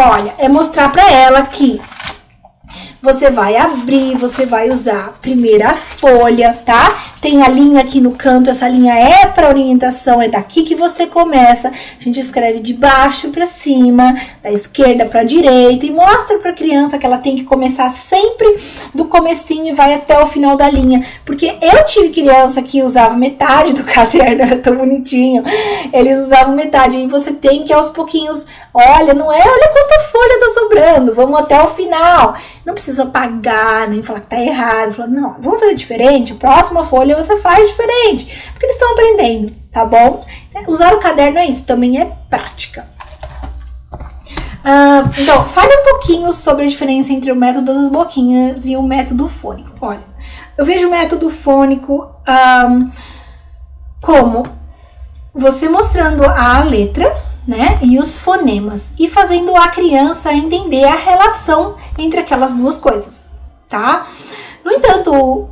Olha, é mostrar para ela que você vai abrir, você vai usar a primeira folha, tá? Tem a linha aqui no canto, essa linha é para orientação, é daqui que você começa. A gente escreve de baixo para cima, da esquerda para direita e mostra para a criança que ela tem que começar sempre do comecinho e vai até o final da linha. Porque eu tive criança que usava metade do caderno, era tão bonitinho. Eles usavam metade e você tem que aos pouquinhos, olha, não é, olha quanta folha tá sobrando, vamos até o final. Não precisa apagar, nem falar que tá errado. Falar, não, vamos fazer diferente. A próxima folha você faz diferente. Porque eles estão aprendendo, tá bom? Usar o caderno é isso, também é prática. Então, fale um pouquinho sobre a diferença entre o método das boquinhas e o método fônico. Olha, eu vejo o método fônico como você mostrando a letra, né, e os fonemas, e fazendo a criança entender a relação entre aquelas duas coisas, tá? No entanto,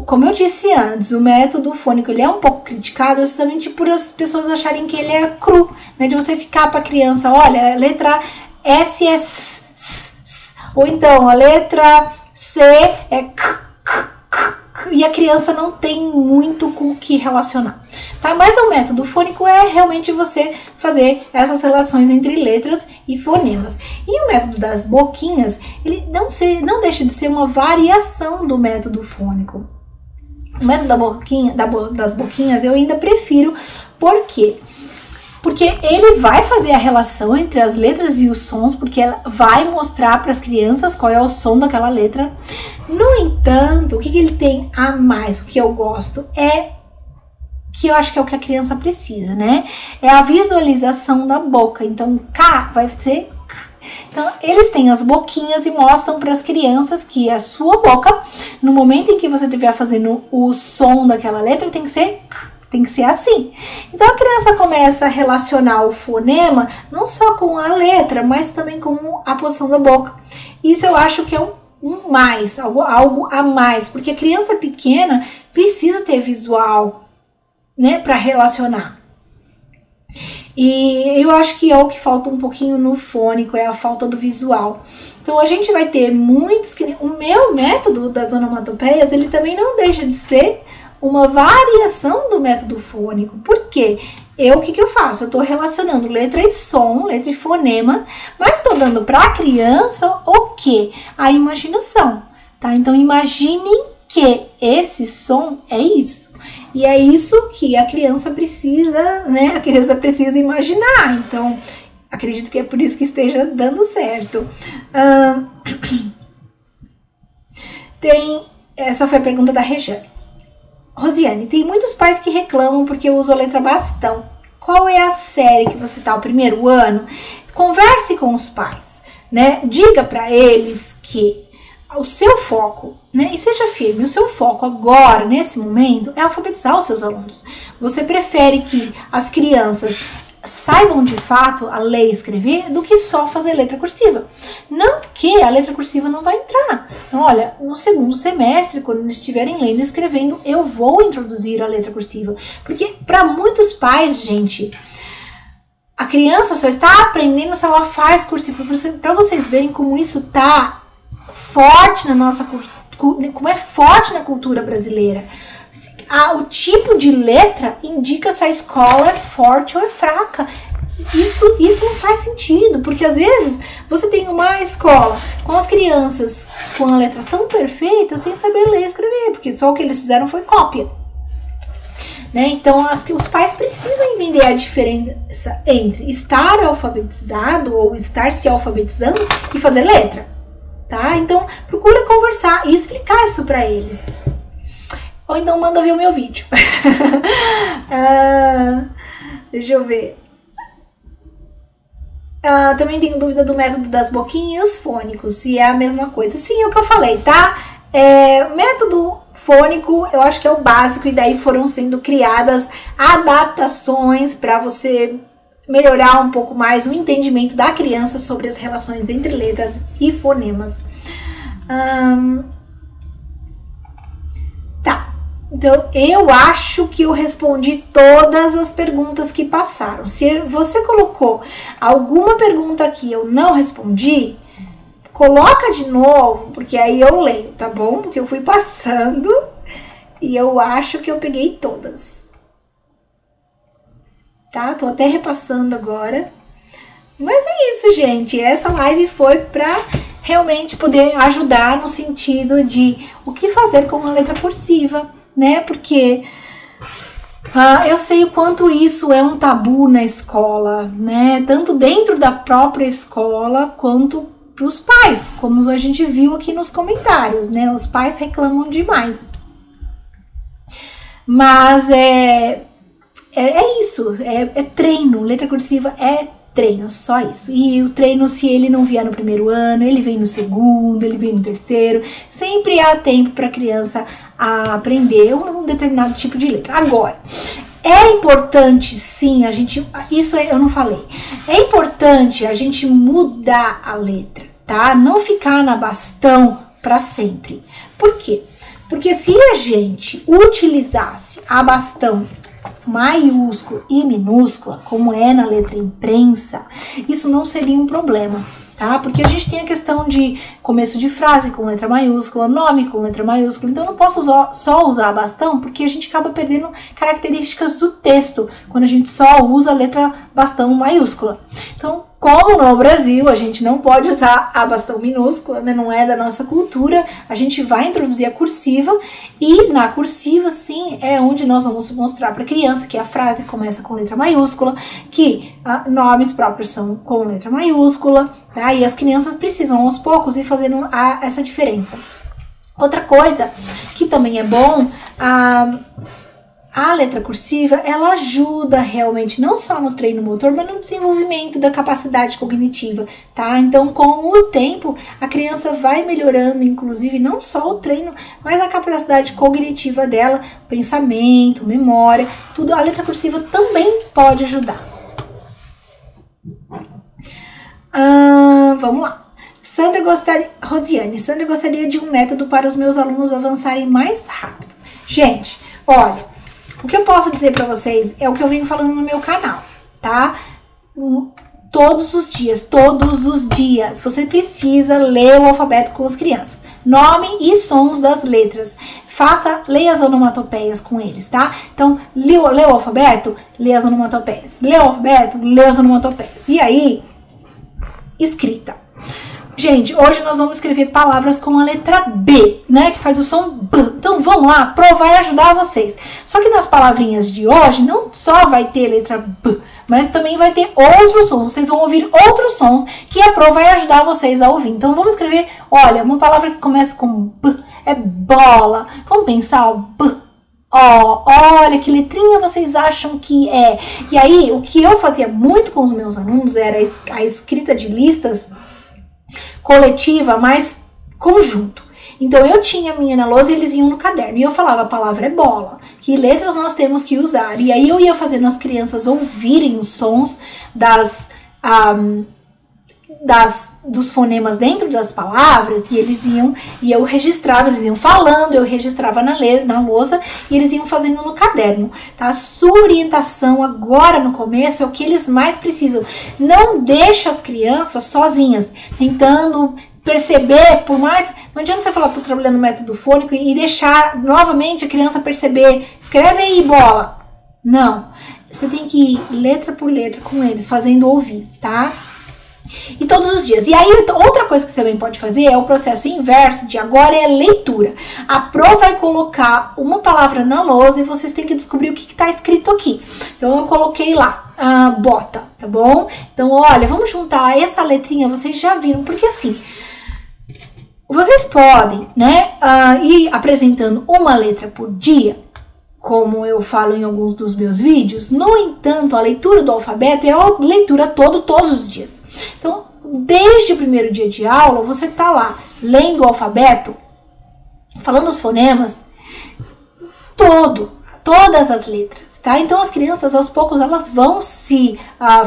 como eu disse antes, o método fônico ele é um pouco criticado justamente por as pessoas acharem que ele é cru, né, de você ficar para a criança, olha, a letra S é s, ou então a letra C é e a criança não tem muito com o que relacionar, tá? Mas o método fônico é realmente você fazer essas relações entre letras e fonemas. E o método das boquinhas, ele não deixa de ser uma variação do método fônico. O método das boquinhas eu ainda prefiro, por quê? Porque ele vai fazer a relação entre as letras e os sons, porque ela vai mostrar para as crianças qual é o som daquela letra. No entanto, o que ele tem a mais, o que eu gosto, que eu acho que é o que a criança precisa, né? É a visualização da boca. Então, K vai ser K. Então, eles têm as boquinhas e mostram para as crianças que a sua boca, no momento em que você estiver fazendo o som daquela letra, tem que ser K. Tem que ser assim. Então a criança começa a relacionar o fonema não só com a letra, mas também com a posição da boca. Isso eu acho que é um mais, algo a mais, porque a criança pequena precisa ter visual, né, para relacionar. E eu acho que é o que falta um pouquinho no fônico, é a falta do visual. Então a gente vai ter muitos... O meu método das onomatopeias, ele também não deixa de ser uma variação do método fônico. Por quê? O que eu faço? Eu estou relacionando letra e som, letra e fonema, mas estou dando para a criança o quê? A imaginação, tá? Então imaginem que esse som é isso. E é isso que a criança precisa, né? A criança precisa imaginar. Então, acredito que é por isso que esteja dando certo. Essa foi a pergunta da Rejane. Rosiane, tem muitos pais que reclamam porque eu uso a letra bastão. Qual é a série que você está, o primeiro ano? Converse com os pais, né? Diga para eles que o seu foco, né? E seja firme, o seu foco agora, nesse momento, é alfabetizar os seus alunos. Você prefere que as crianças saibam de fato a ler e escrever do que só fazer letra cursiva. Não que a letra cursiva não vai entrar. Então, olha, no segundo semestre, quando eles estiverem lendo e escrevendo, eu vou introduzir a letra cursiva. Porque para muitos pais, gente, a criança só está aprendendo se ela faz cursiva. Para vocês verem como isso tá forte na nossa cultura, como é forte na cultura brasileira. O tipo de letra indica se a escola é forte ou é fraca. Isso não faz sentido, porque às vezes você tem uma escola com as crianças com a letra tão perfeita sem saber ler e escrever, porque só o que eles fizeram foi cópia. Né? Então, os pais precisam entender a diferença entre estar alfabetizado ou estar se alfabetizando e fazer letra. Tá? Então, procura conversar e explicar isso para eles. Ou então manda ver o meu vídeo. Deixa eu ver. Também tenho dúvida do método das boquinhas e os fônicos, se é a mesma coisa. Sim, é o que eu falei, tá? Método fônico, eu acho que é o básico, e daí foram sendo criadas adaptações para você melhorar um pouco mais o entendimento da criança sobre as relações entre letras e fonemas. Tá, então eu acho que eu respondi todas as perguntas que passaram. Se você colocou alguma pergunta que eu não respondi, coloca de novo, porque aí eu leio, tá bom? Porque eu fui passando e eu acho que eu peguei todas. Tá? Tô até repassando agora. Mas é isso, gente. Essa live foi pra realmente poder ajudar no sentido de o que fazer com a letra cursiva, né? Porque eu sei o quanto isso é um tabu na escola, né? Tanto dentro da própria escola quanto para os pais, como a gente viu aqui nos comentários, né? Os pais reclamam demais. Mas é isso, é treino, letra cursiva é treino, só isso. E o treino, se ele não vier no primeiro ano, ele vem no segundo, ele vem no terceiro, sempre há tempo para a criança aprender um determinado tipo de letra. Agora, é importante sim, eu não falei, é importante a gente mudar a letra, tá? Não ficar na bastão para sempre. Por quê? Porque se a gente utilizasse a bastão maiúsculo e minúscula, como é na letra imprensa, isso não seria um problema, tá? Porque a gente tem a questão de começo de frase com letra maiúscula, nome com letra maiúscula, então eu não posso só usar bastão, porque a gente acaba perdendo características do texto quando a gente só usa a letra bastão maiúscula. Então, como no Brasil a gente não pode usar a bastão minúscula, né, não é da nossa cultura, a gente vai introduzir a cursiva, e na cursiva, sim, é onde nós vamos mostrar para a criança que a frase começa com letra maiúscula, que nomes próprios são com letra maiúscula, tá? E as crianças precisam aos poucos ir fazendo essa diferença. Outra coisa que também é bom, a letra cursiva, ela ajuda realmente não só no treino motor, mas no desenvolvimento da capacidade cognitiva, tá? Então, com o tempo, a criança vai melhorando, inclusive, não só o treino, mas a capacidade cognitiva dela, pensamento, memória, tudo. A letra cursiva também pode ajudar. Vamos lá. Rosiane, Sandra gostaria de um método para os meus alunos avançarem mais rápido. Gente, olha, o que eu posso dizer para vocês é o que eu venho falando no meu canal, tá? Todos os dias, você precisa ler o alfabeto com as crianças. Nome e sons das letras. Leia as onomatopeias com eles, tá? Então, lê o alfabeto, lê as onomatopeias. Lê o alfabeto, lê as onomatopeias. E aí, escrita. Gente, hoje nós vamos escrever palavras com a letra B, né? Que faz o som B. Então, vamos lá, a Pro vai ajudar vocês. Só que nas palavrinhas de hoje, não só vai ter letra B, mas também vai ter outros sons. Vocês vão ouvir outros sons que a Pro vai ajudar vocês a ouvir. Então, vamos escrever, olha, uma palavra que começa com B é bola. Vamos pensar, ó, B. Ó, olha que letrinha vocês acham que é. E aí, o que eu fazia muito com os meus alunos era a escrita de listas coletiva, mais conjunto. Então, eu tinha a minha na lousa e eles iam no caderno. E eu falava, a palavra é bola. Que letras nós temos que usar? E aí, eu ia fazendo as crianças ouvirem os sons dos fonemas dentro das palavras, e eles iam, e eu registrava, eles iam falando, eu registrava na lousa, e eles iam fazendo no caderno, tá? A sua orientação agora no começo é o que eles mais precisam. Não deixa as crianças sozinhas, tentando perceber, por mais, não adianta você falar, tô trabalhando no método fônico e deixar novamente a criança perceber, escreve aí, bola. Não, você tem que ir letra por letra com eles, fazendo ouvir, tá? E todos os dias. E aí, outra coisa que você também pode fazer é o processo inverso de agora é leitura. A Pro vai colocar uma palavra na lousa e vocês têm que descobrir o que está escrito aqui. Então, eu coloquei lá, bota, tá bom? Então, olha, vamos juntar essa letrinha, vocês já viram, porque assim, vocês podem, né, ir apresentando uma letra por dia, como eu falo em alguns dos meus vídeos. No entanto, a leitura do alfabeto é a leitura todos os dias. Então, desde o primeiro dia de aula, você tá lá lendo o alfabeto, falando os fonemas, todas as letras, tá? Então, as crianças, aos poucos, elas vão se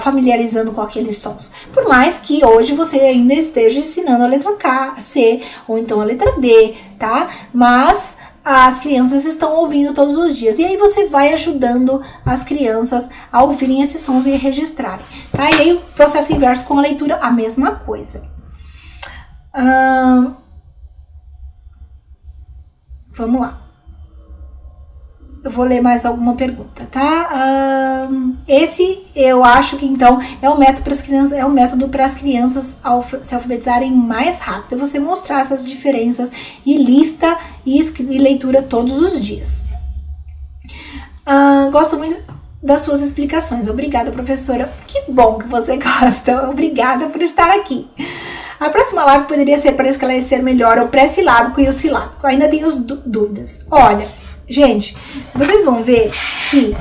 familiarizando com aqueles sons. Por mais que hoje você ainda esteja ensinando a letra K, C, ou então a letra D, tá? Mas as crianças estão ouvindo todos os dias. E aí você vai ajudando as crianças a ouvirem esses sons e registrarem, tá? E aí o processo inverso com a leitura, a mesma coisa. Vamos lá. Eu vou ler mais alguma pergunta, tá? Esse eu acho que então é um método para as crianças, se alfabetizarem mais rápido. Você mostrar essas diferenças e lista e leitura todos os dias. Gosto muito das suas explicações. Obrigada, professora. Que bom que você gosta. Obrigada por estar aqui. A próxima live poderia ser para esclarecer melhor o pré-silábico e o silábico. Ainda tenho dúvidas. Olha, gente, vocês vão ver que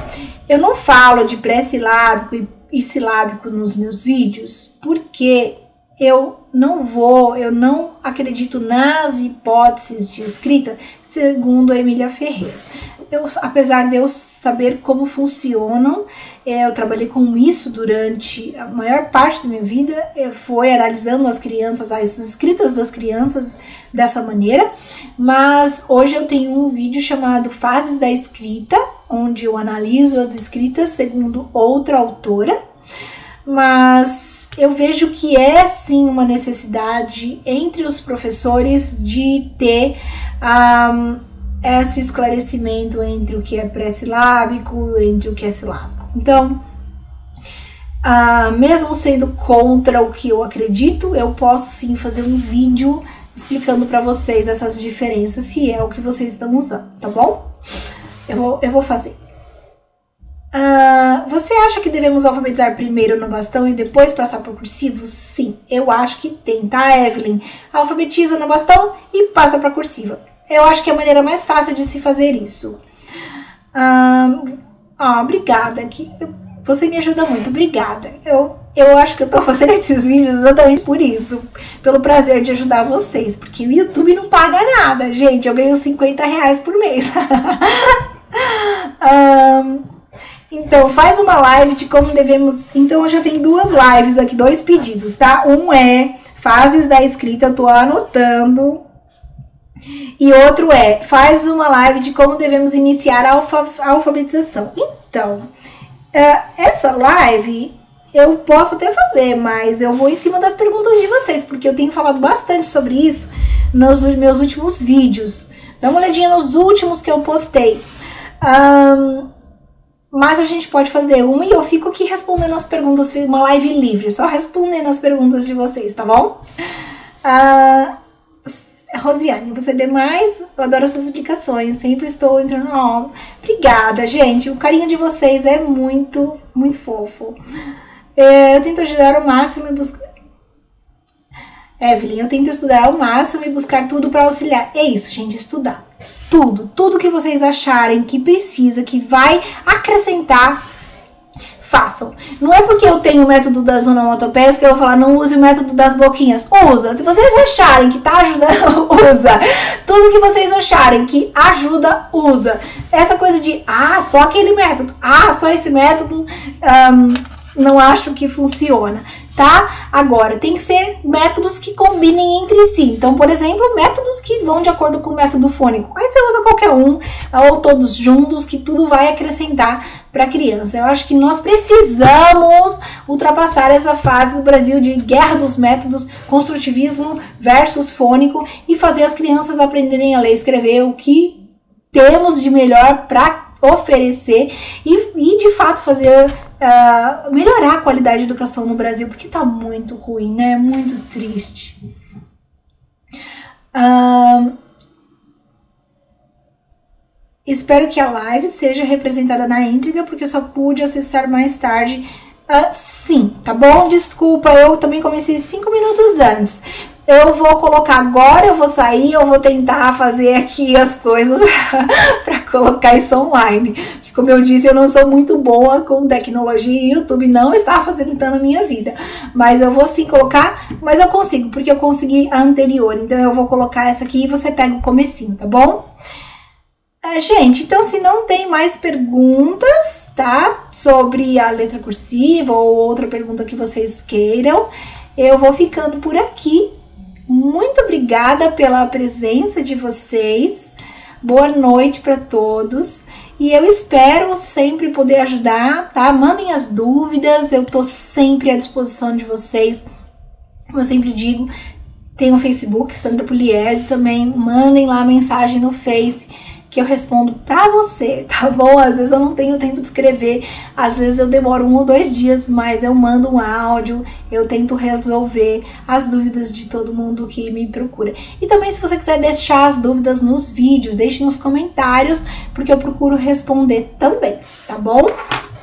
eu não falo de pré-silábico e silábico nos meus vídeos, porque eu não acredito nas hipóteses de escrita segundo a Emília Ferreira. Apesar de eu saber como funcionam, eu trabalhei com isso durante a maior parte da minha vida, foi analisando as escritas das crianças dessa maneira, mas hoje eu tenho um vídeo chamado Fases da Escrita, onde eu analiso as escritas segundo outra autora, mas eu vejo que é sim uma necessidade entre os professores de ter esse esclarecimento entre o que é pré-silábico, entre o que é silábico. Então, mesmo sendo contra o que eu acredito, eu posso sim fazer um vídeo explicando para vocês essas diferenças, se é o que vocês estão usando, tá bom? Eu vou fazer. Você acha que devemos alfabetizar primeiro no bastão e depois passar por cursivo? Sim, eu acho que tem, tá, Evelyn? Alfabetiza no bastão e passa para cursiva. Eu acho que é a maneira mais fácil de se fazer isso. Obrigada, você me ajuda muito, obrigada. Eu acho que eu tô fazendo esses vídeos exatamente por isso, pelo prazer de ajudar vocês, porque o YouTube não paga nada, gente, eu ganho 50 reais por mês. Então, faz uma live de como devemos... Então, eu já tenho 2 lives aqui, 2 pedidos, tá? Um é fases da escrita, eu tô anotando. E outro é, faz uma live de como devemos iniciar a alfabetização. Então, essa live eu posso até fazer, mas eu vou em cima das perguntas de vocês, porque eu tenho falado bastante sobre isso nos meus últimos vídeos. Dá uma olhadinha nos últimos que eu postei. Mas a gente pode fazer uma e eu fico aqui respondendo as perguntas, uma live livre, só respondendo as perguntas de vocês, tá bom? Rosiane, você é demais, eu adoro suas explicações, sempre estou entrando... Obrigada, gente, o carinho de vocês é muito, muito fofo. Eu tento ajudar ao máximo e buscar... Evelyn, eu tento estudar ao máximo e buscar tudo para auxiliar. É isso, gente, estudar. Tudo que vocês acharem que precisa, que vai acrescentar, façam. Não é porque eu tenho o método das onomatopeias que eu vou falar, não use o método das boquinhas. Usa. Se vocês acharem que tá ajudando, usa. Tudo que vocês acharem que ajuda, usa. Essa coisa de, só aquele método, só esse método, não acho que funciona, tá? Agora, tem que ser métodos que combinem entre si. Então, por exemplo, métodos que vão de acordo com o método fônico. Aí você usa qualquer um, ou todos juntos, que tudo vai acrescentar para a criança. Eu acho que nós precisamos ultrapassar essa fase do Brasil de guerra dos métodos, construtivismo versus fônico, e fazer as crianças aprenderem a ler e escrever o que temos de melhor para oferecer e de fato fazer melhorar a qualidade de educação no Brasil, porque tá muito ruim, né? Muito triste. Espero que a live seja representada na íntegra, porque eu só pude acessar mais tarde. Sim, tá bom? Desculpa, eu também comecei 5 minutos antes. Eu vou colocar agora, eu vou sair, eu vou tentar fazer aqui as coisas para colocar isso online. Porque, como eu disse, eu não sou muito boa com tecnologia e YouTube não está facilitando a minha vida. Mas eu vou sim colocar, mas eu consigo, porque eu consegui a anterior. Então eu vou colocar essa aqui e você pega o comecinho, tá bom? Gente, então se não tem mais perguntas, tá? Sobre a letra cursiva ou outra pergunta que vocês queiram, eu vou ficando por aqui. Muito obrigada pela presença de vocês. Boa noite para todos. E eu espero sempre poder ajudar, tá? Mandem as dúvidas, eu tô sempre à disposição de vocês. Como eu sempre digo, tem o Facebook, Sandra Pugliese, também mandem lá a mensagem no Face, que eu respondo pra você, tá bom? Às vezes eu não tenho tempo de escrever, às vezes eu demoro 1 ou 2 dias, mas eu mando um áudio, eu tento resolver as dúvidas de todo mundo que me procura. E também, se você quiser deixar as dúvidas nos vídeos, deixe nos comentários, porque eu procuro responder também, tá bom?